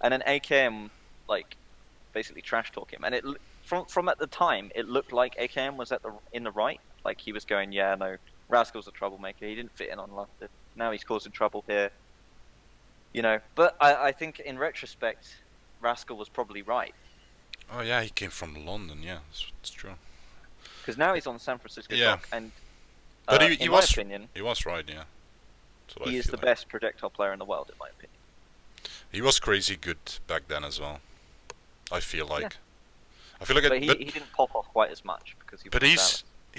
And then AKM like basically trash talk him, and it from at the time it looked like AKM was in the right. Like he was going, yeah, no, Rascal's a troublemaker. He didn't fit in on London. Now he's causing trouble here. You know, but I think in retrospect, Rascal was probably right. Oh yeah, he came from London. Yeah, it's true. Because now he's on San Francisco Dock, and but in my opinion, he was right. Yeah, he is the best projectile player in the world, in my opinion. He was crazy good back then as well. I feel like. Yeah. I feel like. But he didn't pop off quite as much because he. But he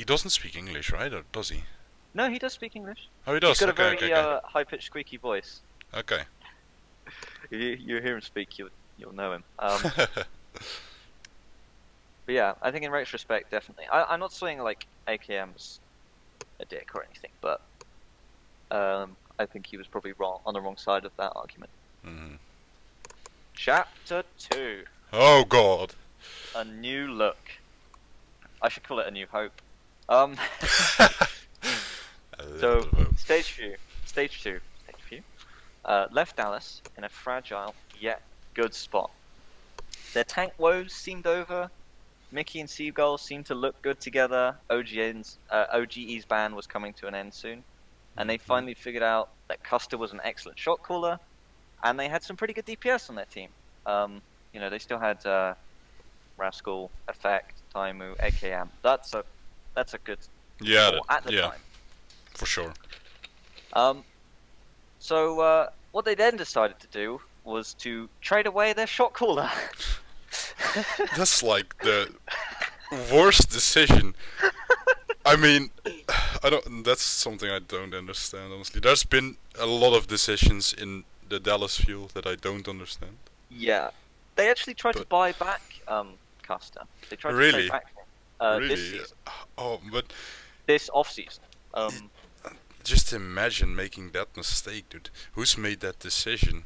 doesn't speak English, right? Or does he? No, he does speak English. Oh, he does. He's got a very high-pitched, squeaky voice. Okay. If you hear him speak, you'll know him. But yeah, I think in retrospect, definitely. I'm not saying like AKM's a dick or anything, but I think he was probably on the wrong side of that argument. Mm-hmm. Chapter 2. Oh God. A new look. I should call it a new hope. So stage 2 left Dallas in a fragile yet good spot. Their tank woes seemed over. Mickey and Seagull seemed to look good together. OGE's ban was coming to an end soon, and they finally figured out that Custer was an excellent shot caller, and they had some pretty good DPS on their team. You know, they still had Rascal, Effect, Taimu, AKM. That's a good score at the time. For sure. So what they then decided to do was to trade away their shot caller. That's like the worst decision. I mean, that's something I don't understand, honestly. There's been a lot of decisions in the Dallas Fuel that I don't understand. Yeah. They actually tried to buy back Custer. They tried to trade back him. This season. Oh, but this off-season. Just imagine making that mistake, dude. Who's made that decision?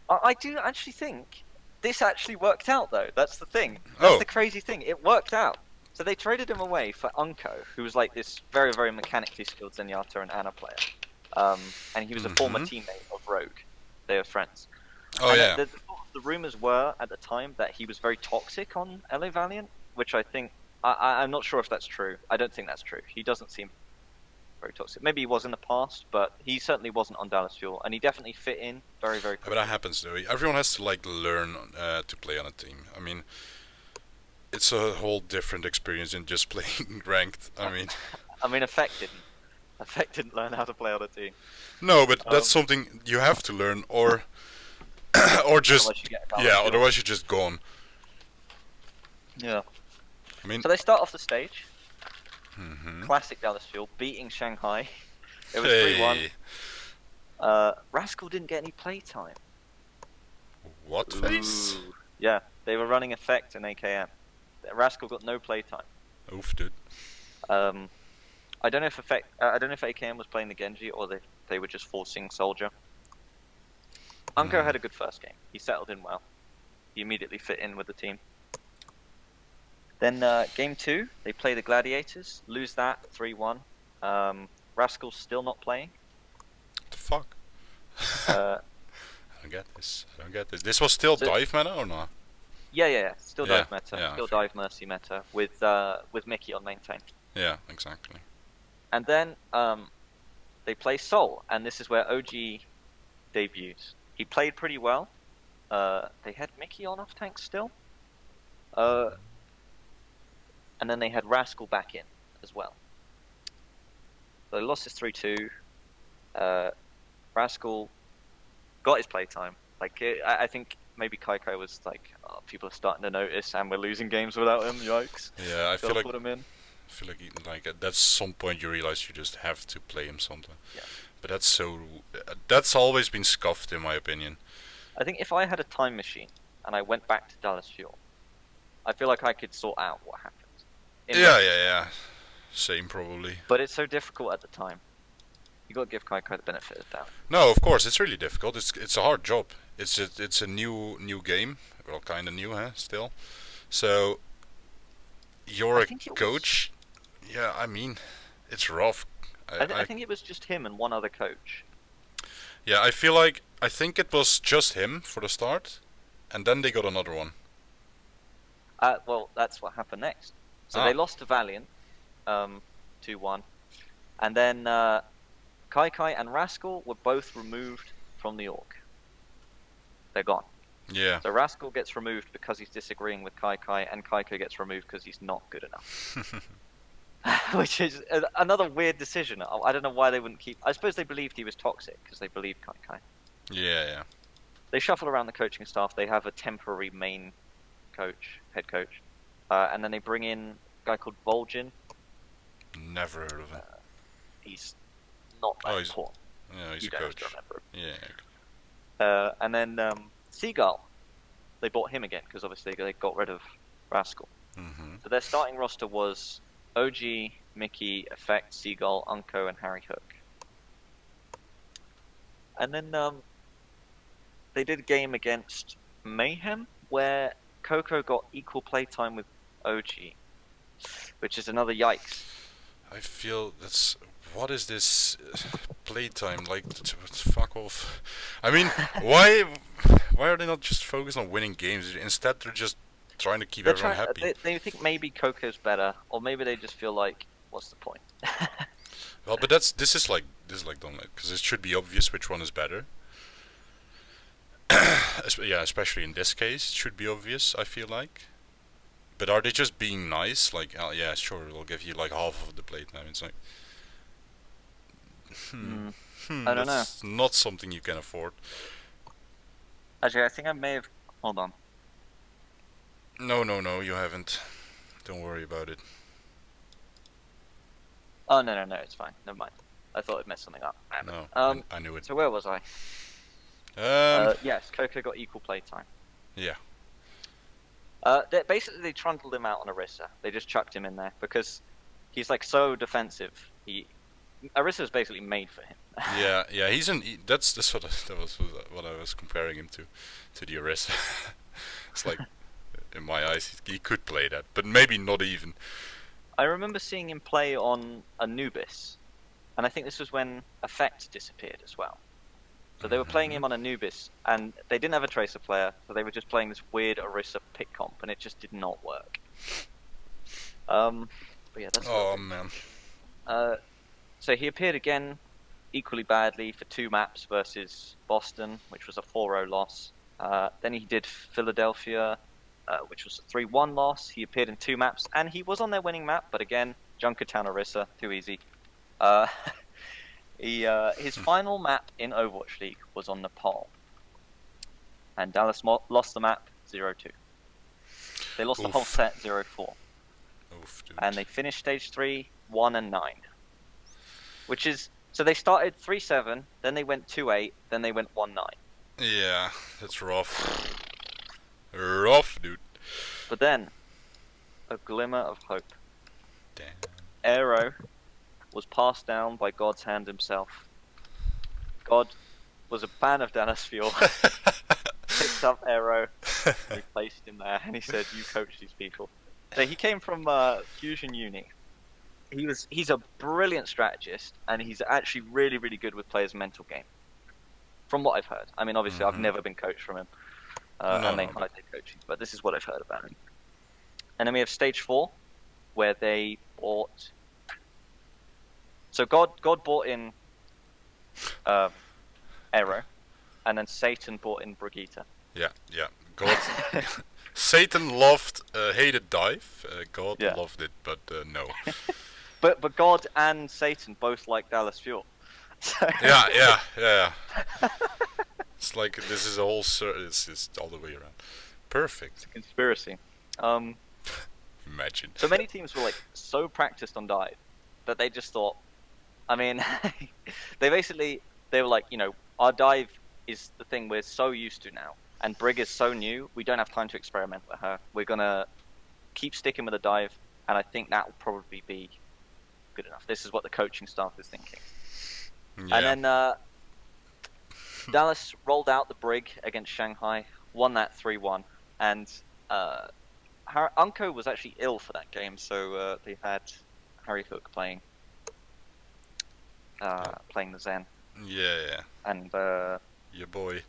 I do actually think this actually worked out, though. That's the thing. That's the crazy thing. It worked out. So they traded him away for Unkoe, who was like this very, very mechanically skilled Zenyatta and Ana player. And he was a former teammate of Rogue. They were friends. Oh, and yeah. The rumors were, at the time, that he was very toxic on LA Valiant, which I think... I'm not sure if that's true. I don't think that's true. He doesn't seem very toxic. Maybe he was in the past, but he certainly wasn't on Dallas Fuel, and he definitely fit in very, very quickly. But that happens, though. Everyone has to like learn to play on a team. I mean, it's a whole different experience than just playing ranked. I mean, Effect didn't learn how to play on a team. No, but that's something you have to learn, or just otherwise you're just gone. Yeah. I mean, so they start off the stage. Classic Dallas Fuel, beating Shanghai It was 3-1. Rascal didn't get any playtime. What face? Yeah, they were running Effect and AKM. Rascal got no playtime. Oof, dude. I don't know if AKM was playing the Genji or they were just forcing Soldier. Unkoe had a good first game. He settled in well. He immediately fit in with the team. Then game 2, they play the Gladiators, lose that 3-1. Rascal's still not playing. What the fuck? I don't get this. This was still dive meta or not? Yeah. Still dive meta. Yeah, still sure. dive mercy meta with Mickey on main tank. Yeah, exactly. And then they play Sol, and this is where OG debuts. He played pretty well. They had Mickey on off tank still. And then they had Rascal back in as well. So they lost this 3-2. Rascal got his playtime. Like I think maybe Kaiko was like, oh, people are starting to notice, and we're losing games without him. Yikes! Yeah, I feel like put him in. I feel like at some point you realize you just have to play him sometime. Yeah. But that's always been scuffed in my opinion. I think if I had a time machine and I went back to Dallas Fuel, I feel like I could sort out what happened. Yeah. Same probably. But it's so difficult at the time. You got to give Kaiko the benefit of the doubt. No, of course it's really difficult. It's a hard job. It's a new game. Well, kind of new, still. So you're a coach. Yeah, I mean, it's rough. I think it was just him and one other coach. Yeah, I think it was just him for the start, and then they got another one. Well, that's what happened next. So they lost to Valiant, 2-1, and then Kai and Rascal were both removed from the org. They're gone. Yeah. So Rascal gets removed because he's disagreeing with Kai, and Kaiko gets removed because he's not good enough. Which is another weird decision. I don't know why they wouldn't keep... I suppose they believed he was toxic because they believed Kai. Yeah. They shuffle around the coaching staff. They have a temporary main coach, head coach. And then they bring in a guy called Vol'jin. Never heard of him. He's not that important. Yeah, he's you a coach. Don't have to remember him. Yeah. And then Seagull, they bought him again because obviously they got rid of Rascal. Mm-hmm. So their starting roster was OG, Mickey, Effect, Seagull, Unkoe, and Harry Hook. And then they did a game against Mayhem where Coco got equal playtime with OG, which is another yikes. I feel that's... What is this playtime? Like, fuck off. I mean, why are they not just focused on winning games? Instead, they're just trying to keep everyone happy. They think maybe Coco's better, or maybe they just feel like, what's the point? Well, but this is like done because it should be obvious which one is better. Yeah, especially in this case, it should be obvious. I feel like. But are they just being nice? Like, oh, yeah, sure, we'll give you like half of the playtime. It's like, I don't know. That's not something you can afford. Actually, I think I may have. Hold on. No, you haven't. Don't worry about it. Oh no, it's fine. Never mind. I thought I'd messed something up. No, I knew it. So where was I? Yes, Coco got equal playtime. Yeah. Basically, they trundled him out on Orisa. They just chucked him in there because he's like so defensive. Orisa is basically made for him. Yeah. That's that was what I was comparing him to the Orisa. It's like, in my eyes, he could play that, but maybe not even. I remember seeing him play on Anubis, and I think this was when Effect disappeared as well. So they were playing him on Anubis, and they didn't have a Tracer player, so they were just playing this weird Orisa pick comp, and it just did not work. But yeah, that's. Oh man. So he appeared again, equally badly for 2 maps versus Boston, which was a 4-0 loss. Then he did Philadelphia, which was a 3-1 loss. He appeared in 2 maps, and he was on their winning map, but again, Junkertown Orisa, too easy. His final map in Overwatch League was on Nepal, and Dallas lost the map 0-2. They lost the whole set 0-4, Oof, dude. and they finished stage 3 1-9, which is So they started 3-7, then they went 2-8, then they went 1-9. Yeah, that's rough. Rough, dude. But then, a glimmer of hope. Damn. Aero was passed down by God's hand himself. God was a fan of Dallas Fuel, picked up Aero, and placed him there, and he said, "You coach these people." So he came from Fusion Uni. He's a brilliant strategist, and he's actually really, really good with players' mental game. From what I've heard. I mean, obviously, I've never been coached from him, and they hide their coaching, but this is what I've heard about him. And then we have stage 4, where they bought. So God bought in Aero, and then Satan bought in Brigitte. Yeah. God. Satan hated dive. God loved it, but no. But God and Satan both like Dallas Fuel. So Yeah. It's like this is a whole it's all the way around. Perfect. It's a conspiracy. Imagine. So many teams were like so practiced on dive that they just thought. I mean, they were like, our dive is the thing we're so used to now, and Brig is so new. We don't have time to experiment with her. We're gonna keep sticking with the dive, and I think that will probably be good enough. This is what the coaching staff is thinking. Yeah. And then Dallas rolled out the Brig against Shanghai, won that 3-1, and Unkoe was actually ill for that game, so they had Harry Hook playing the Zen. Yeah. And your boy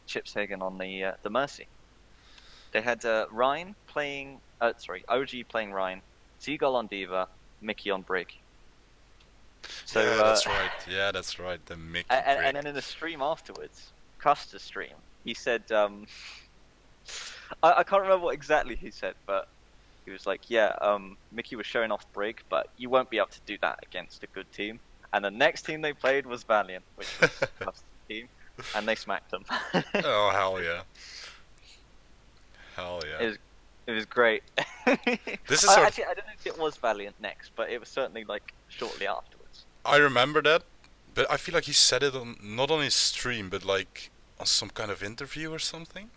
Chip Sagan on the Mercy. They had Ryan playing. OG playing Ryan, Seagull on D.va, Mickey on Brig. So yeah, that's right. The Mickey. And then in the stream afterwards, Custer's stream, he said, I can't remember what exactly he said, but he was like, Mickey was showing off Brig, but you won't be able to do that against a good team. And the next team they played was Valiant, which was Custer's team, and they smacked them. Oh, hell yeah. Hell yeah. It was great. This is actually, I don't know if it was Valiant next, but it was certainly like shortly afterwards. I remember that, but I feel like he said it not on his stream, but like on some kind of interview or something.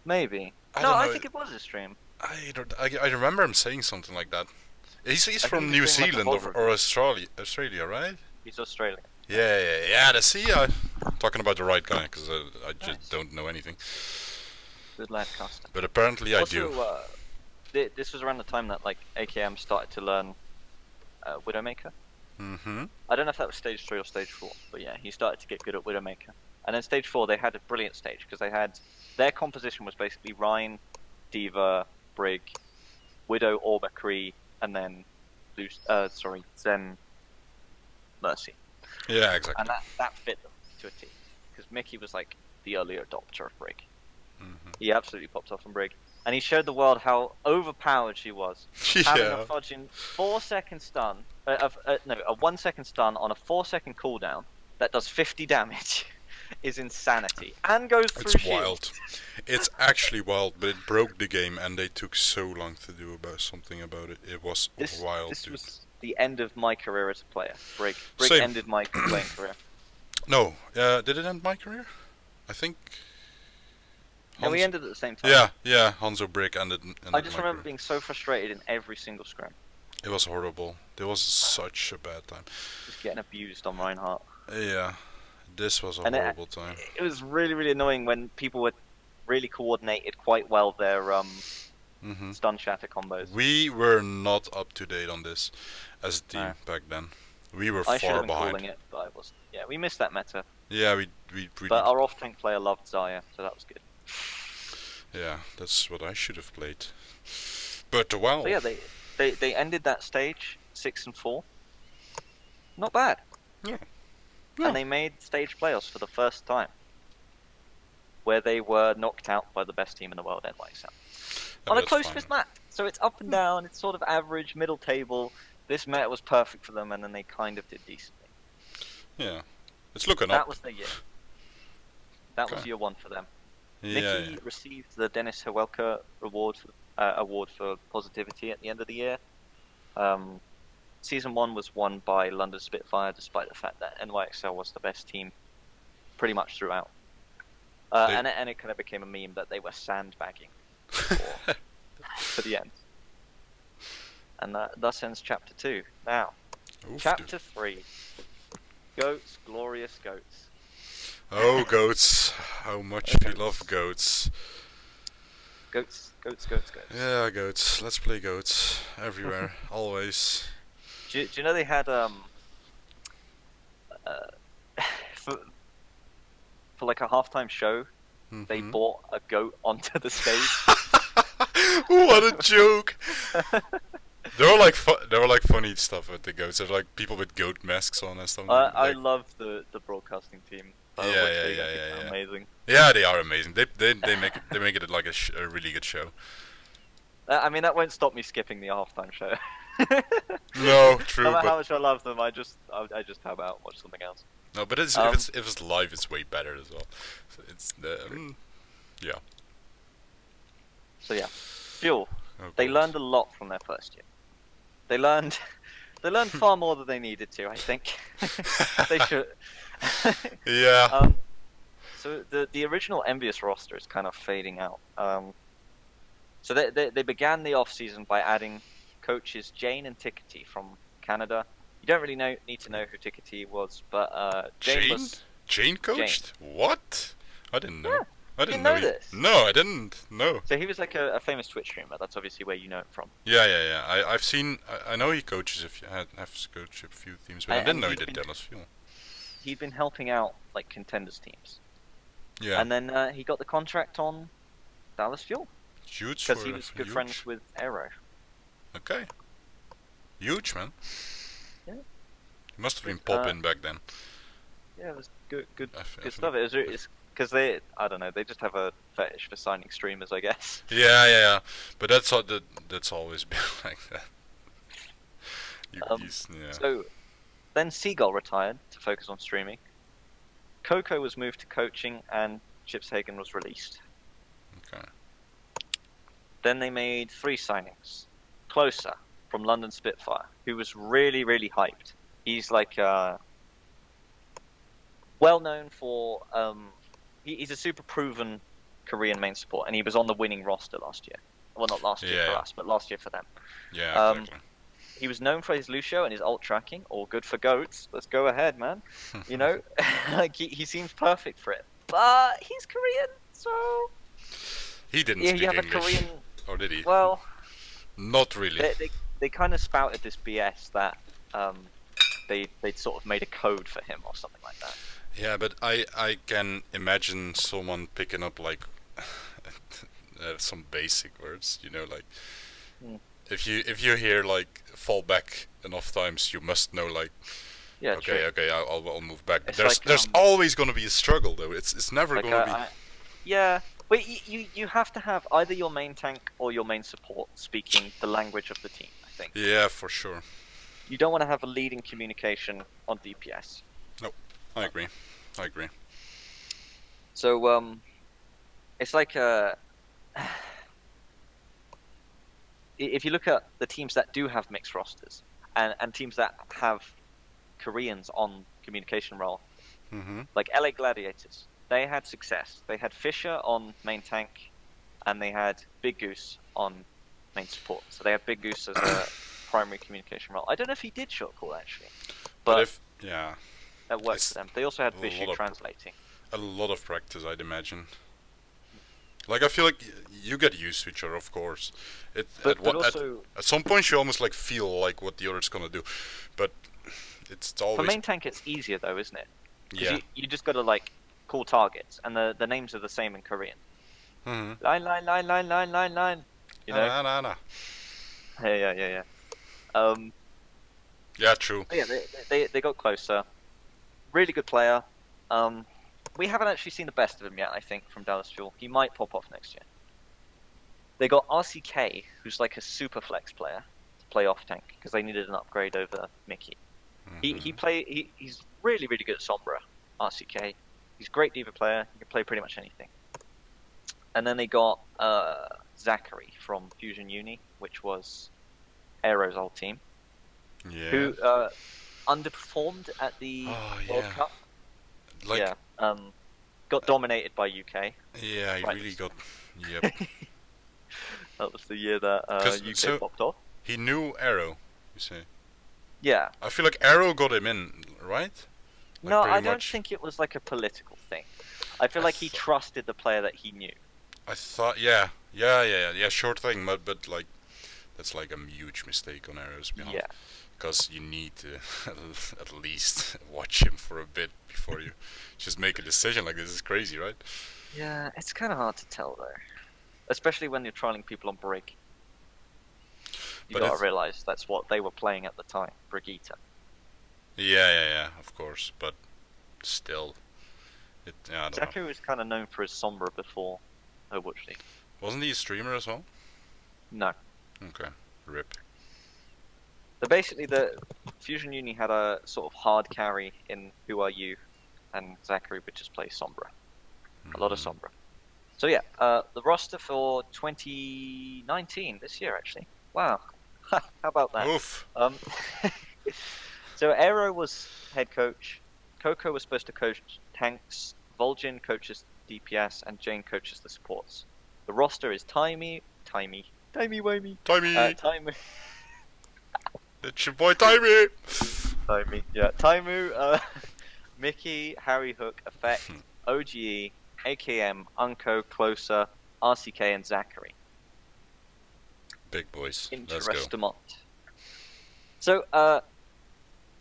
Maybe. I think it was a stream. I remember him saying something like that. He's from New Zealand or Australia, right? He's Australian. Yeah. I'm talking about the right guy because I just don't know anything. Good lad, Custer. But apparently I do. This was around the time that like AKM started to learn Widowmaker. Mm-hmm. I don't know if that was stage 3 or stage 4, but yeah, he started to get good at Widowmaker. And then stage 4, they had a brilliant stage because they had their composition was basically Rhine, D.va, Brig, Widow or McCree, and then Zen, Mercy. Yeah, exactly. And that fit them to a T because Mickey was like the early adopter of Brig. Mm-hmm. He absolutely popped off on Brig, and he showed the world how overpowered she was. Having a fudging 4-second stun, a 1-second stun on a 4-second cooldown that does 50 damage is insanity and goes through It's shield. wild. It's actually wild, but it broke the game, and they took so long to do something about it. It was wild. This was the end of my career as a player. Brig Same. ended my playing career. No, did it end my career? I think. No, we ended at the same time. Yeah. Hanzo Brig ended. I just remember being so frustrated in every single scrim. It was horrible. It was such a bad time. Just getting abused on Reinhardt. Yeah, this was a horrible time. It was really, really annoying when people were really coordinated quite well their stun shatter combos. We were not up to date on this as a team back then. We were far behind. I should have been calling it, but I wasn't. Yeah, we missed that meta. Yeah, we But our off-tank player loved Xayah, so that was good. Yeah, that's what I should have played. But well. So yeah, they ended that stage 6-4. Not bad. Yeah. And they made stage playoffs for the first time, where they were knocked out by the best team in the world, NYXL. On a close fist map. So it's up and down, it's sort of average, middle table. This meta was perfect for them, and then they kind of did decently. Yeah. It's looking up. That was the year. That was year 1 for them. Mickey received the Dennis Hawelka award for positivity at the end of the year. Season 1 was won by London Spitfire, despite the fact that NYXL was the best team pretty much throughout. And it kind of became a meme that they were sandbagging for the end. And thus ends Chapter 2. Now, Chapter 3. Goats, glorious goats. Oh, goats. How much we love goats. Goats. Yeah, goats. Let's play goats. Everywhere. Always. Do you know they had, for like a halftime show, they brought a goat onto the stage? What a joke! There were like funny stuff with the goats. There's like people with goat masks on and stuff. I love the broadcasting team. Yeah. Amazing. Yeah, they are amazing. They make it like a really good show. I mean, that won't stop me skipping the halftime show. No, true. No matter how much I love them, I just tab out and watch something else. No, but if it's live, it's way better as well. So it's yeah. So yeah, Fuel. Oh, they learned a lot from their first year. They learned far more than they needed to. I think they should. Yeah. So the original Envious roster is kind of fading out. So they began the off season by adding coaches Jane and Tickety from Canada. You don't really need to know who Tickety was, but Jane coached? Jane. What? I didn't know. Yeah. I didn't know this. No, I didn't. No. So he was like a famous Twitch streamer. That's obviously where you know him from. Yeah. I've seen. I know he coaches. Have coached a few teams, but I didn't know he did Dallas Fuel. He'd been helping out like contenders teams. Yeah. And then he got the contract on Dallas Fuel. Huge. Because he was good friends with Aero. Okay. Huge, man. Yeah. He must have been popping back then. Yeah, it was good stuff. It's because they, I don't know, they just have a fetish for signing streamers, I guess. Yeah. But that's always been like that. Yeah. So then Seagull retired to focus on streaming. Coco was moved to coaching, and Chipshagen was released. Okay. Then they made 3 signings. Closer from London Spitfire, who was really, really hyped. He's like well known for he's a super proven Korean main support, and he was on the winning roster last year. Well, not last year for us, but last year for them. Yeah, exactly. He was known for his Lucio and his ult tracking, all good for goats. Let's go ahead, man. You know, like he seems perfect for it. But he's Korean, so he didn't speak you have English. A Korean... Or did he? Well, not really. They kind of spouted this BS that they'd sort of made a code for him or something like that. Yeah, but I can imagine someone picking up like some basic words, you know, like if you hear like fall back enough times, you must know like okay, I'll move back. But there's always gonna be a struggle though. It's never like gonna be. Yeah. But you have to have either your main tank or your main support speaking the language of the team, I think. Yeah, for sure. You don't want to have a lead in communication on DPS. No, I agree. So, it's like if you look at the teams that do have mixed rosters and teams that have Koreans on communication role, like LA Gladiators, they had success. They had Fisher on main tank, and they had Big Goose on main support. So they had Big Goose as a primary communication role. I don't know if he did short call actually, but that worked for them. They also had Vishu translating. A lot of practice, I'd imagine. Like I feel like you get used to each other, of course. At some point, you almost like feel like what the other's gonna do, but it's always for main tank. It's easier though, isn't it? Yeah. You just gotta like call targets, and the names are the same in Korean. Line. You know. Nah. Yeah. Yeah, true. Yeah, they got closer. Really good player. We haven't actually seen the best of him yet, I think, from Dallas Fuel. He might pop off next year. They got RCK, who's like a super flex player to play off tank because they needed an upgrade over Mickey. He's really, really good at Sombra. RCK. He's a great D.va player. He can play pretty much anything. And then they got Zachary from Fusion Uni, which was Aero's old team. Yeah. who underperformed at the World Cup. Like, yeah, got dominated by UK. yeah, he Right. really got. Yep. That was the year that UK popped off. He knew Arrow, you say? Yeah. I feel like Arrow got him in, right? Like No, I don't much. think it was like a political thing. I feel like he trusted the player that he knew. I thought, yeah, sure thing, but like, that's like a huge mistake on Arrow's behalf. Yeah. Because you need to at least watch him for a bit before you just make a decision. Like, this is crazy, right? Yeah, it's kind of hard to tell though, especially when you're trialing people on Brig. You gotta realize that's what they were playing at the time, Brigitte. Yeah, of course, but still, I don't know. Zaku was kind of known for his Sombra before Overwatch League. Wasn't he a streamer as well? No. Okay, rip. So basically, the Fusion Uni had a sort of hard carry in Who Are You, and Zachary would just play Sombra. A lot of Sombra. So yeah, the roster for 2019, this year actually. Wow. How about that? Oof. So Aero was head coach, Coco was supposed to coach tanks, Vol'jin coaches DPS, and Jane coaches the supports. The roster is Timey. It's your boy Timey! Timey, yeah. Taimu, Mickey, Harry Hook, Effect, OGE, AKM, Unkoe, Closer, RCK, and Zachary. Big boys. Let's go. Interestement. So,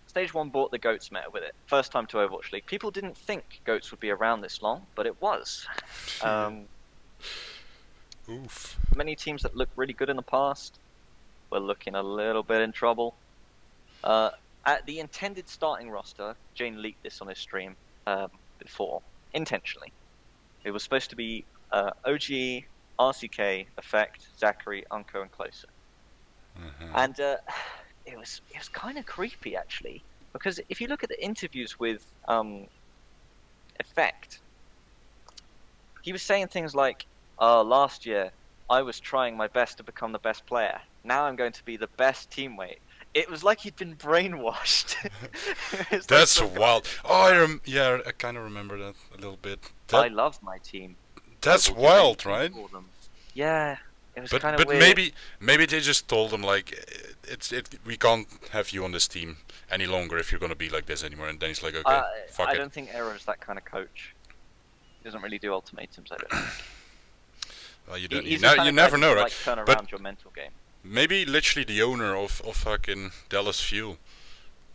Stage 1 brought the Goats meta with it. First time to Overwatch League. People didn't think Goats would be around this long, but it was. Oof. Many teams that looked really good in the past were looking a little bit in trouble. At the intended starting roster, Jane leaked this on his stream before, intentionally. It was supposed to be OGE, RCK, Effect, Zachary, Unkoe, and Closer. And it was kind of creepy, actually, because if you look at the interviews with Effect, he was saying things like, last year, I was trying my best to become the best player. Now I'm going to be the best teammate. It was like he'd been brainwashed. That's wild. Oh, I kind of remember that a little bit. I love my team. That's wild, right? Yeah, it was kind of weird. But maybe they just told him like, we can't have you on this team any longer if you're gonna be like this anymore. And then he's like, okay, fuck it. I don't think Arrow's that kind of coach. He doesn't really do ultimatums, I don't think. Well, you never know, right? Like turn around your mental game. Maybe literally the owner of fucking Dallas Fuel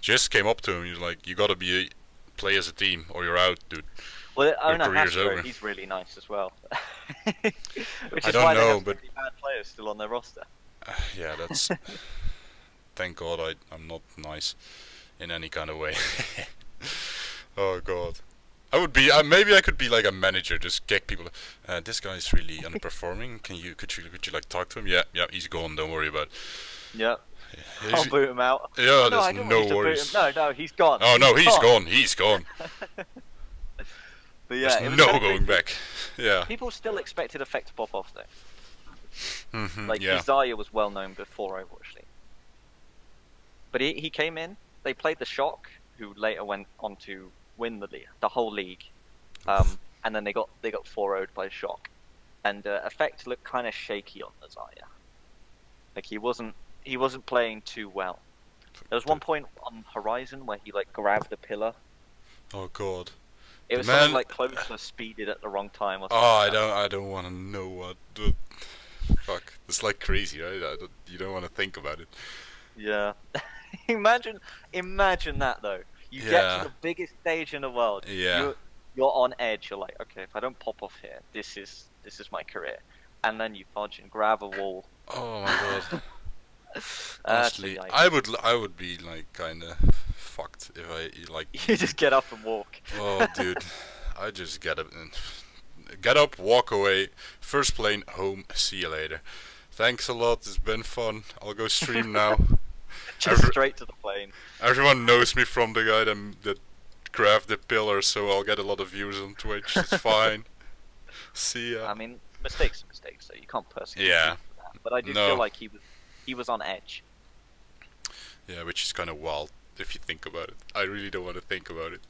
just came up to him. He's like, you gotta play as a team or you're out, dude. Well, the owner career's over. He's really nice as well. Which I is don't why know, they have but so many bad players still on their roster. Yeah, that's. Thank God I'm not nice in any kind of way. Oh God. I would be. Maybe I could be like a manager, just get people. This guy's really underperforming. Could you like talk to him? Yeah, he's gone. Don't worry about it. Yeah. I'll boot him out. Yeah, no, there's no worries. No, he's gone. Oh no, he's gone. He's gone. But yeah, there's no going back. Yeah. People still expected Effect to pop off though. Like yeah. Isaiah was well known before Overwatch League. But he came in. They played the Shock, who later went on to win the whole league, and then they got 4-0'd by Shock, and Effect looked kind of shaky on Isaiah. Like he wasn't playing too well. There was one point on Horizon where he like grabbed a pillar. Oh God. It was something like Closer speeded at the wrong time or something. Oh, I don't want to know what. Fuck, it's like crazy, right? You don't want to think about it. Yeah. Imagine that though. You get to the biggest stage in the world. Yeah. You're on edge. You're like, okay, if I don't pop off here, this is my career. And then you fudge and grab a wall. Oh my God. Honestly, I would be like kind of fucked if I like. You just get up and walk. Oh, dude, I just get up, walk away, first plane home. See you later. Thanks a lot. It's been fun. I'll go stream now. Just straight to the plane. Everyone knows me from the guy that grabbed the pillar, so I'll get a lot of views on Twitch. It's fine. See ya. I mean, mistakes are mistakes, so you can't personally. Yeah. But I do feel like he was on edge. Yeah, which is kind of wild if you think about it. I really don't want to think about it.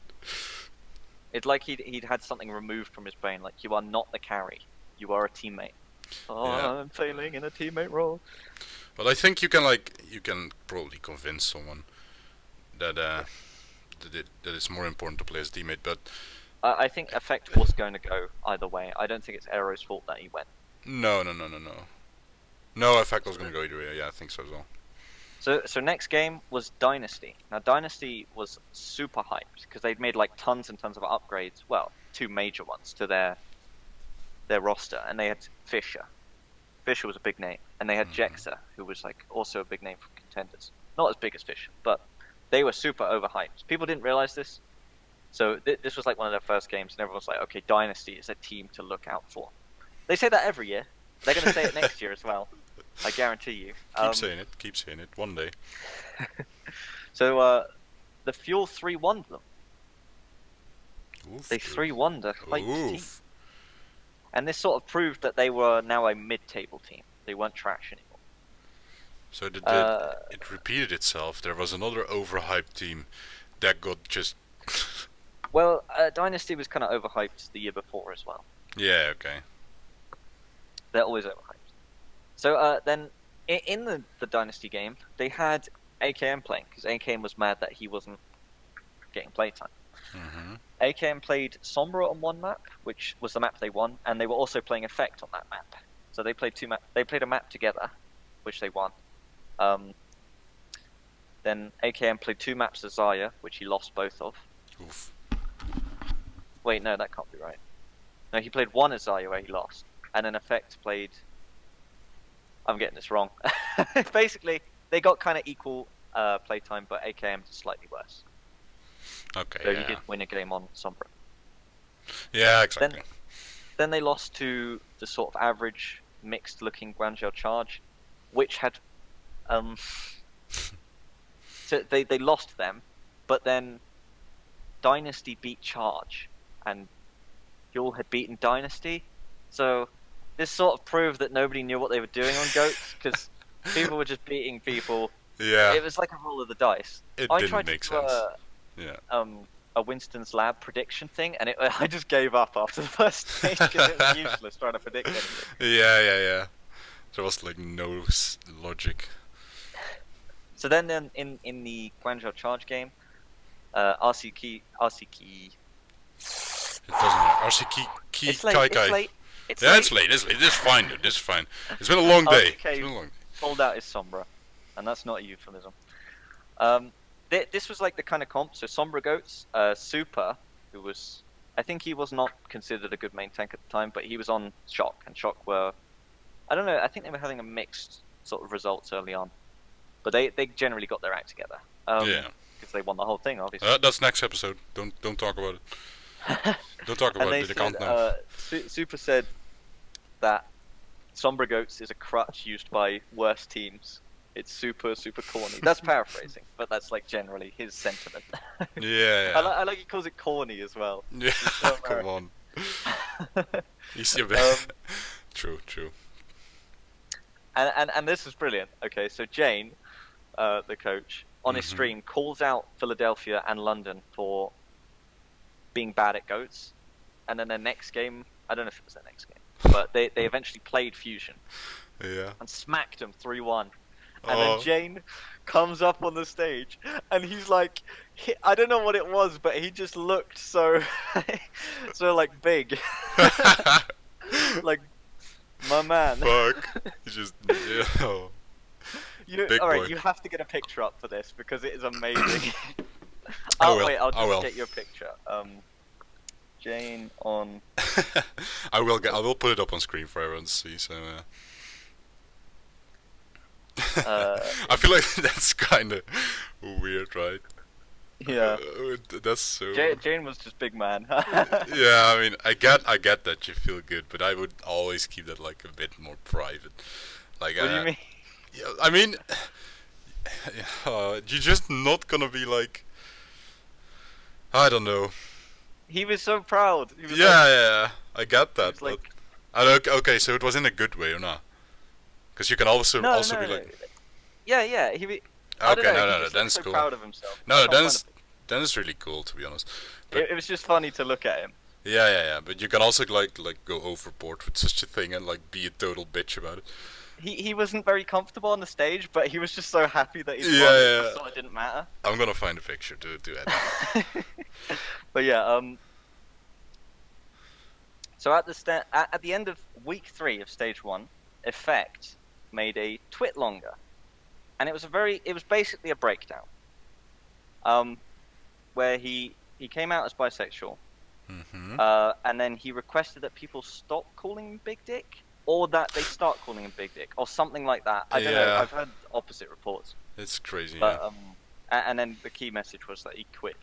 It's like he'd had something removed from his brain. Like, you are not the carry. You are a teammate. Oh, Yeah. I'm failing in a teammate role. Well, I think you can probably convince someone that that it's more important to play as teammate, but I think Effect was going to go either way. I don't think it's Aero's fault that he went. no. No, Effect was gonna go either way. Yeah, I think so as well. So next game was Dynasty. Now Dynasty was super hyped because they'd made like tons and tons of upgrades. Well, 2 major ones to their roster, and they had Fisher. Fisher was a big name, and they had Jexa, who was like also a big name from contenders. Not as big as Fisher, but they were super overhyped. People didn't realize this, so this was like one of their first games, and everyone was like, "Okay, Dynasty is a team to look out for." They say that every year. They're going to say it next year as well. I guarantee you. Keep saying it. One day. So the Fuel 3-1'd them. Oof, They 3-1'd a hyped team. Oof. And this sort of proved that they were now a mid-table team. They weren't trash anymore. So it repeated itself. There was another overhyped team that got just. Well, Dynasty was kind of overhyped the year before as well. Yeah. Okay. They're always overhyped. So then, in the Dynasty game, they had AKM playing, because AKM was mad that he wasn't getting playtime. Mm-hmm. AKM played Sombra on one map, which was the map they won, and they were also playing Effect on that map. So they played They played a map together, which they won. Then AKM played 2 maps as Zarya, which he lost both of. Oof. Wait, no, that can't be right. No, he played 1 as Zarya where he lost, and then Effect played. I'm getting this wrong. Basically, they got kind of equal playtime, but AKM did slightly worse. Okay. So yeah. he did win a game on Sombra. Yeah, exactly. Then they lost to the sort of average, mixed-looking Guangzhou Charge, which had, so they lost them, but then Dynasty beat Charge, and Fuel had beaten Dynasty, so this sort of proved that nobody knew what they were doing on Goats, because people were just beating people. Yeah. It was like a roll of the dice. It I didn't tried make to sense. Yeah. A Winston's Lab prediction thing, and I just gave up after the first stage because it was useless trying to predict anything. Yeah. There was like no logic. So then in the Guangzhou Charge game, RC It doesn't matter. RC Key it's late. Kai It's Kai. late. Yeah, it's late. It's fine, dude. It's fine. It's been a long day. Okay. It's been a long day. Pulled out his Sombra, and that's not a euphemism. This was like the kind of comp. So Sombra Goats, Super, who was, I think he was not considered a good main tank at the time, but he was on Shock, and Shock were, I don't know, I think they were having a mixed sort of results early on, but they generally got their act together. Yeah. Because they won the whole thing, obviously. That's next episode. Don't talk about it. Don't talk about it. They can't now. Super said that Sombra Goats is a crutch used by worse teams. It's super corny. That's paraphrasing, but that's like generally his sentiment. Yeah. I like he calls it corny as well. Yeah. So Come on. He's True. And this is brilliant. Okay, so Jane, the coach, on his stream calls out Philadelphia and London for being bad at goats, and then their next game, I don't know if it was their next game, but they eventually played Fusion. Yeah. And smacked them 3-1. And then Jane comes up on the stage, and he's like, I don't know what it was, but he just looked so, so like big, like my man. Fuck. He just all right, you have to get a picture up for this because it is amazing. Wait, I'll just get you a picture. Jane on. I will put it up on screen for everyone to see. So. I feel like that's kind of weird, right? Yeah. That's so. Jane was just big man. Yeah, I mean, I get that you feel good, but I would always keep that like a bit more private. Like, what do you mean? Yeah, I mean, you're just not gonna be like, I don't know. He was so proud. He was yeah, I get that. But like... okay, so it was in a good way or not? Because you can also be like. Yeah. I don't Okay, know. no, He no, just then looks it's so cool. proud of himself. No, then it's really cool, to be honest. But It was just funny to look at him. yeah. But you can also like go overboard with such a thing and like be a total bitch about it. He wasn't very comfortable on the stage, but he was just so happy that he's won. Yeah. So it didn't matter. I'm gonna find a picture to edit. But yeah, so at the end of week 3 of stage 1, Effect made a twit longer, and it was basically a breakdown, where he came out as bisexual, and then he requested that people stop calling him Big Dick, or that they start calling him Big Dick, or something like that. I don't know. I've heard opposite reports. It's crazy. But, and then the key message was that he quit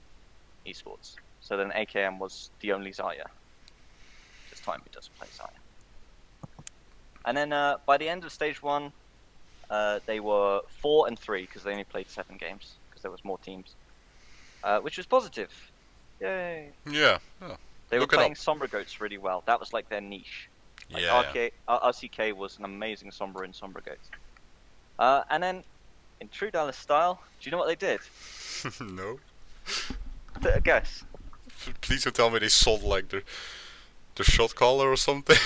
esports. So then AKM was the only Zarya. This time he doesn't play Zarya. And then by the end of stage 1, they were 4-3 because they only played 7 games because there was more teams, which was positive. Yay! Yeah. They were playing Sombra Goats really well. That was like their niche. Like RCK was an amazing Sombra in Sombra Goats. And then, in true Dallas style, do you know what they did? No. Guess. Please don't tell me they sold like the shot caller or something.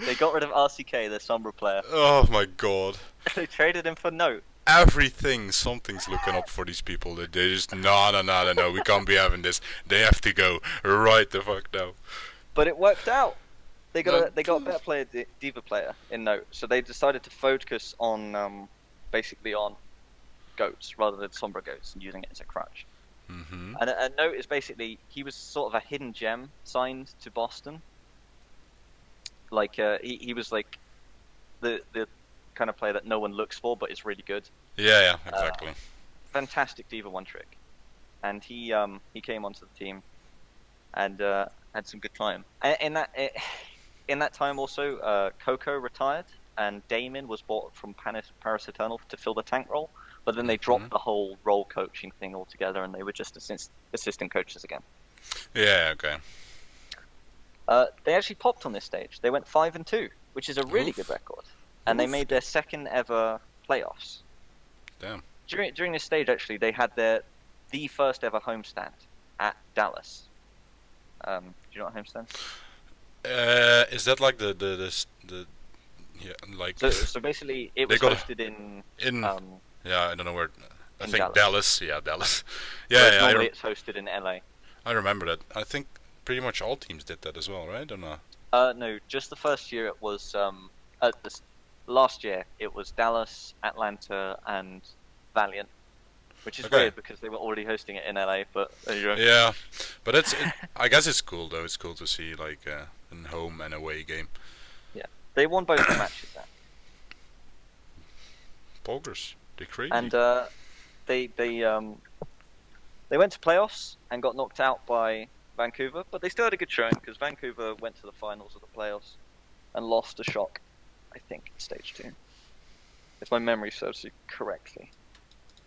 They got rid of RCK, their Sombra player. Oh my god. They traded him for Note. Something's looking up for these people. They just no, we can't be having this. They have to go right the fuck now. But it worked out. They got a better player, D.va player in Note, so they decided to focus on basically on goats rather than Sombra Goats and using it as a crutch. Mm-hmm. And a Note is basically, he was sort of a hidden gem signed to Boston. Like he was like the kind of player that no one looks for, but is really good. Yeah, exactly. Fantastic D.va one trick, and he came onto the team and had some good time. In that time also, Coco retired, and Damon was bought from Paris Eternal to fill the tank role. But then they dropped the whole role coaching thing altogether, and they were just assistant coaches again. Yeah, okay. They actually popped on this stage. They went 5-2, which is a really good record, and they made their second ever playoffs. Damn. During this stage, actually, they had the first ever homestand at Dallas. Do you know what homestand? Is that like the like? So basically, it was hosted in. Yeah, I don't know where. I think Dallas. Dallas. Yeah. Normally it's hosted in LA. I remember that. I think pretty much all teams did that as well, right? Or not? No, just the first year it was. Last year it was Dallas, Atlanta, and Valiant, which is weird because they were already hosting it in LA. But there you go. Yeah, but I guess it's cool though. It's cool to see like a home and away game. Yeah, they won both the matches there. Poggers. They're crazy. And they went to playoffs and got knocked out by Vancouver, but they still had a good showing because Vancouver went to the finals of the playoffs and lost to Shock, I think, in stage 2, if my memory serves me correctly.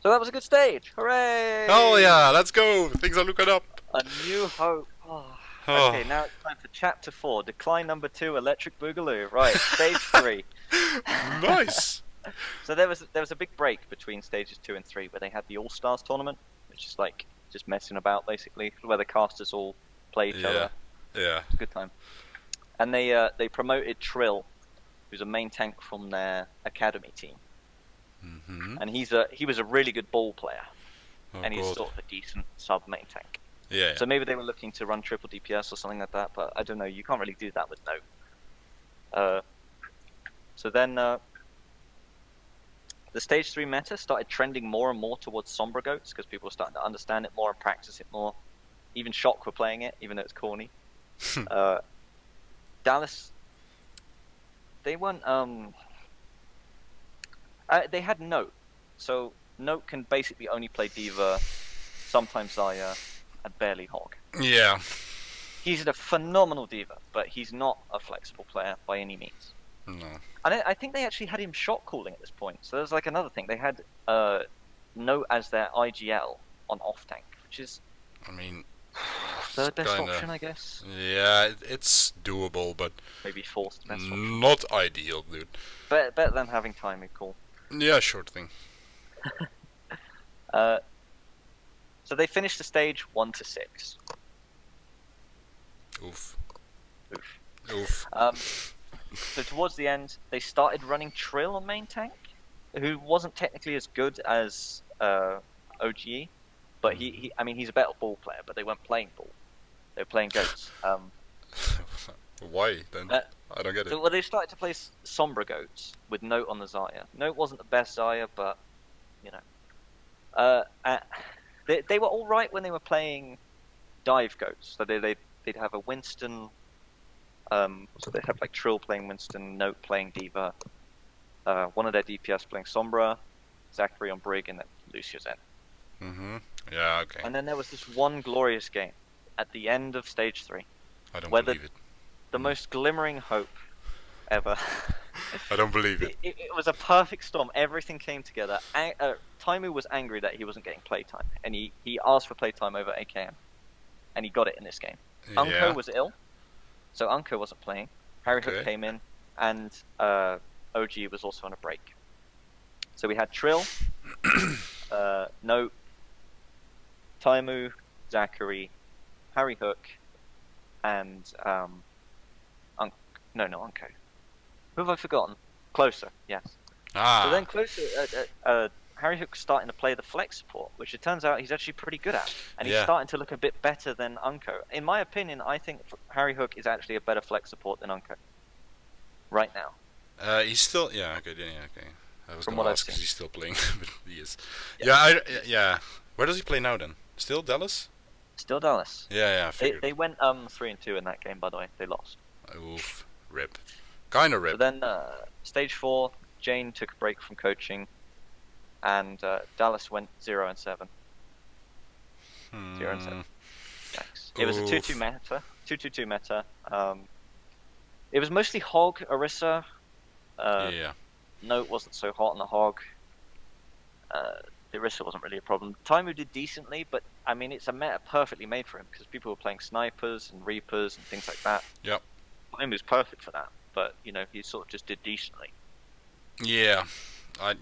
So that was a good stage. Hooray! Oh yeah, let's go. Things are looking up. A new hope. Okay, now it's time for Chapter 4, Decline Number 2, Electric Boogaloo. Right, stage 3. Nice. So there was a big break between stages 2 and 3 where they had the All Stars tournament, which is like just messing about basically, where the casters all play each other. Yeah. It's a good time. And they promoted Trill, who's a main tank from their academy team. Mm-hmm. And he was a really good ball player, and he's sort of a decent sub main tank. Yeah. So maybe they were looking to run triple DPS or something like that, but I don't know. You can't really do that with Note. So then. The stage 3 meta started trending more and more towards Sombra Goats because people were starting to understand it more and practice it more. Even Shock were playing it, even though it's corny. Dallas, they weren't. They had Note, so Note can basically only play D.va, sometimes Zarya, and barely Hog. Yeah. He's a phenomenal D.va, but he's not a flexible player by any means. No. And I think they actually had him shot calling at this point. So there's like another thing. They had Note as their IGL on off tank, which is, I mean, third best option, I guess. Yeah, it's doable, but maybe fourth best option. Not ideal, dude. Better than having timing call. Yeah, sure thing. So they finished the stage 1-6. Oof. Oof. Oof. So towards the end, they started running Trill on main tank, who wasn't technically as good as OGE, but I mean, he's a better ball player. But they weren't playing ball; they were playing goats. Why then? I don't get it. So well, they started to play Sombra goats with Note on the Zarya. Note wasn't the best Zarya, but you know, they were all right when they were playing dive goats. So they'd have a Winston. So they'd have like Trill playing Winston, Note playing D.va, one of their DPS playing Sombra, Zachary on Brig, and then Lucius Zen. Yeah, okay. And then there was this one glorious game at the end of stage 3. I don't believe it. The most glimmering hope ever. I don't believe it. It was a perfect storm. Everything came together. Taimu was angry that he wasn't getting playtime, and he asked for playtime over AKM, and he got it in this game. Yeah. Unkoe was ill, so Unkoe wasn't playing. Harry Hook came in, and OG was also on a break. So we had Trill, Note, Taimu, Zachary, Harry Hook, and not Unkoe. Who have I forgotten? Closer, yes. So then Closer, Harry Hook's starting to play the flex support, which it turns out he's actually pretty good at, and he's starting to look a bit better than Unkoe. In my opinion, I think Harry Hook is actually a better flex support than Unkoe right now. He's still okay. I was From gonna what ask I've because he's still playing, but he is. Yeah. Yeah. Where does he play now then? Still Dallas? Still Dallas. Yeah. I figured. They went 3-2 in that game, by the way. They lost. Oof. Rip. Kinda rip. So then stage 4, Jane took a break from coaching, and Dallas went 0-7. 0-7. Thanks. It was a 2-2 meta. 2-2-2 meta. It was mostly Hog, Orisa. Yeah. Note wasn't so hot on the Hog. The Orisa wasn't really a problem. Taimu did decently, but I mean, it's a meta perfectly made for him because people were playing snipers and reapers and things like that. Yep. Taimu's perfect for that, but you know, he sort of just did decently. Yeah. I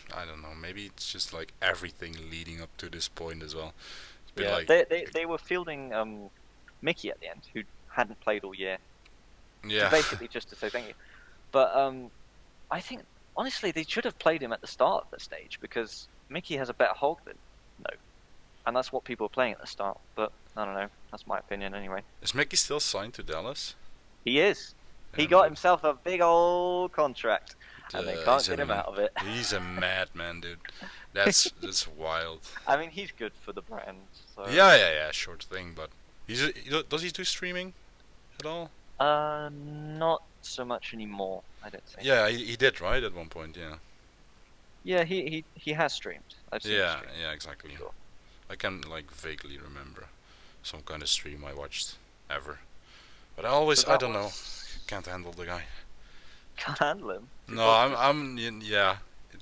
don't know. Maybe it's just like everything leading up to this point as well. It's been like they were fielding Mickey at the end, who hadn't played all year. Yeah. So basically, just to say thank you. But I think honestly they should have played him at the start of the stage because Mickey has a better Hog than Note, and that's what people were playing at the start. But I don't know. That's my opinion anyway. Is Mickey still signed to Dallas? He is. He got himself a big old contract, and they can't get him out of it. He's a madman, dude. That's wild. I mean, he's good for the brand. So. Yeah, sure thing. But does he do streaming at all? Not so much anymore. I don't think. Yeah, he did, right, at one point. Yeah. Yeah, he has streamed. I've seen him stream. Yeah, exactly. Sure. I can like vaguely remember some kind of stream I watched ever, but I don't know. Can't handle the guy. Can't handle him. No, I'm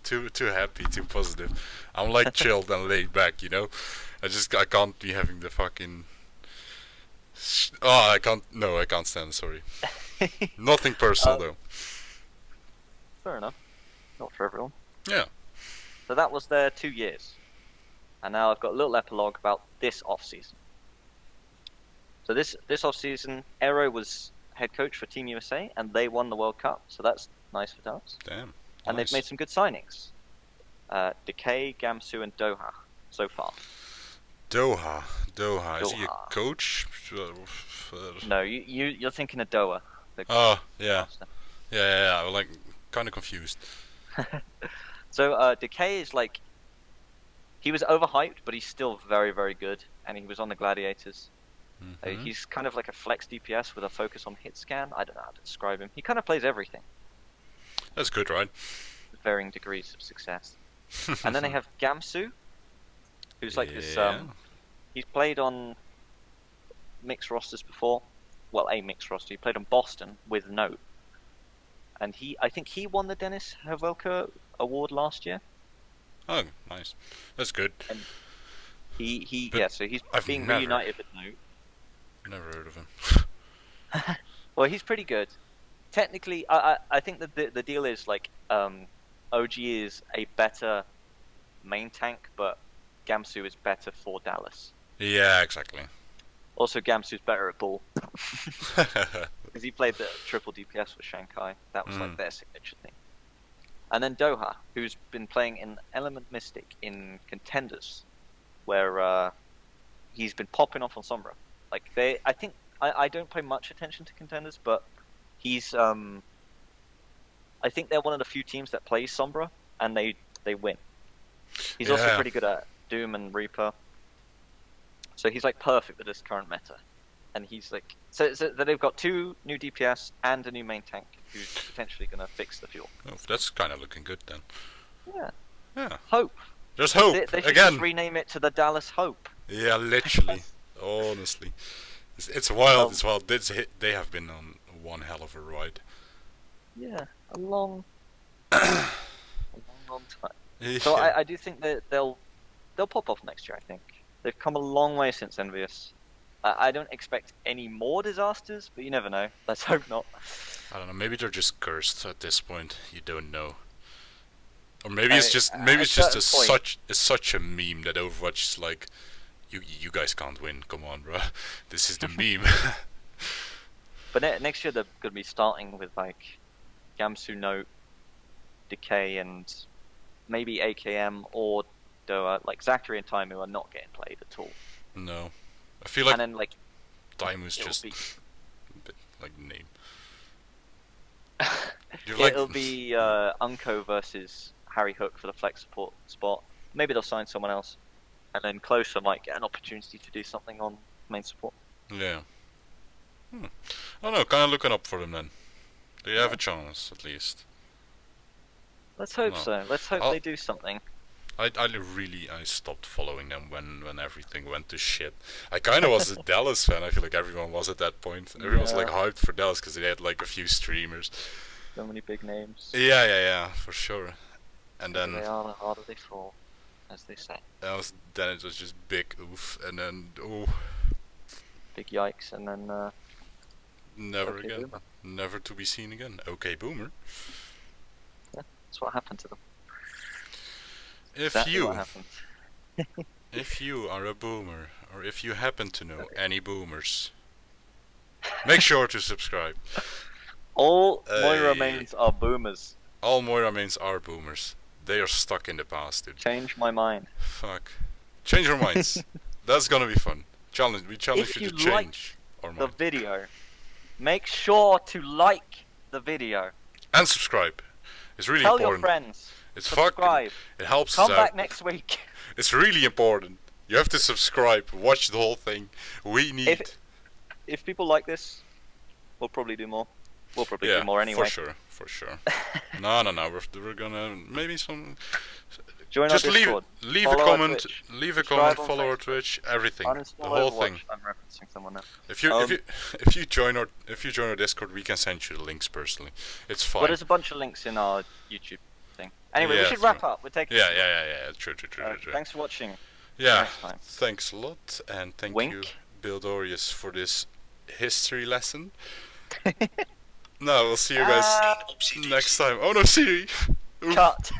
too happy, too positive. I'm like chilled and laid back, you know. I can't be having the fucking. I can't stand. Sorry. Nothing personal though. Fair enough. Not for everyone. Yeah. So that was their 2 years, and now I've got a little epilogue about this off season. So this off season, Aero was head coach for Team USA, and they won the World Cup. So that's nice for Dallas. Damn. And they've made some good signings. Decay, Gamsu, and Doha so far. Doha. Is he a coach? No, you're thinking of Doha. Oh, yeah. Yeah. I'm like kind of confused. So Decay is like, he was overhyped, but he's still very, very good, and he was on the Gladiators. Mm-hmm. He's kind of like a flex DPS with a focus on hit scan. I don't know how to describe him. He kind of plays everything. That's good, right? With varying degrees of success. And then they have Gamsu, who's like this. He's played on mixed rosters before. Well, a mixed roster. He played on Boston with Note, and I think he won the Dennis Havelka award last year. Oh, nice. That's good. And so he's being reunited with Note. Never heard of him. Well, he's pretty good. Technically, I think that the deal is like OG is a better main tank, but Gamsu is better for Dallas. Yeah, exactly. Also, Gamsu's better at ball. Because he played the triple DPS with Shanghai. That was like their signature thing. And then Doha, who's been playing in Element Mystic in Contenders, where he's been popping off on Sombra. Like I don't pay much attention to Contenders, but he's I think they're one of the few teams that plays Sombra, and they win. He's also pretty good at Doom and Reaper. So he's like perfect with this current meta. And he's like... So they've got 2 new DPS and a new main tank who's potentially going to fix the fuel. Oh, that's kind of looking good then. Yeah. Hope. There's hope, They should again. just rename it to the Dallas Hope. Yeah, literally. Honestly. It's wild, it's wild. They have been on one hell of a ride. Yeah, a long time. Yeah. So I do think that they'll pop off next year, I think. They've come a long way since Envious. I don't expect any more disasters, but you never know. Let's hope not. I don't know, maybe they're just cursed at this point. You don't know. Or maybe it's just such a meme that Overwatch is like, you guys can't win. Come on, bro. This is the meme. But next year they're going to be starting with like Gamsu, Note, Decay, and maybe AKM or Doa. Like Zachary and Taimu are not getting played at all. No, I feel like, and then, like Taimu's just a bit like name. It'll be Unkoe versus Harry Hook for the flex support spot. Maybe they'll sign someone else, and then Closer might get an opportunity to do something on main support. Yeah. I don't know, kind of looking up for them then. They have a chance, at least. Let's hope so. Let's hope they do something. I stopped following them when everything went to shit. I kind of was a Dallas fan. I feel like everyone was at that point. Everyone was like hyped for Dallas because they had like a few streamers. So many big names. Yeah, for sure. And then they are, the harder they fall, as they say. Then it was just big oof, and then big yikes, and then never okay, again. Boomer. Never to be seen again. Okay, Boomer. Yeah, that's what happened to them. If you are a boomer, or if you happen to know any boomers, make sure to subscribe. All Moira mains are boomers. All Moira mains are boomers. They are stuck in the past, dude. Change my mind. Fuck. Change your minds. That's gonna be fun. We challenge you to change our mind. The video, make sure to like the video. And subscribe. It's really Tell important. Your friends. It's subscribe. It helps Come us out. back next week. It's really important. You have to subscribe, watch the whole thing. We need... If people like this, we'll probably do more. We'll probably do more anyway. For sure. No. We're gonna... Maybe some... Join just our Discord. leave a comment, follow our Twitch, everything. The whole thing. I'm referencing someone else. If you join our Discord, we can send you the links personally. It's fine. Well, there's a bunch of links in our YouTube thing. Anyway, we should wrap up. We're taking. Yeah. True. Thanks for watching. Yeah. Thanks a lot, and thank Wink. you, Bildorious, for this history lesson. No, we'll see you guys next time. Oh no, Siri. Cut.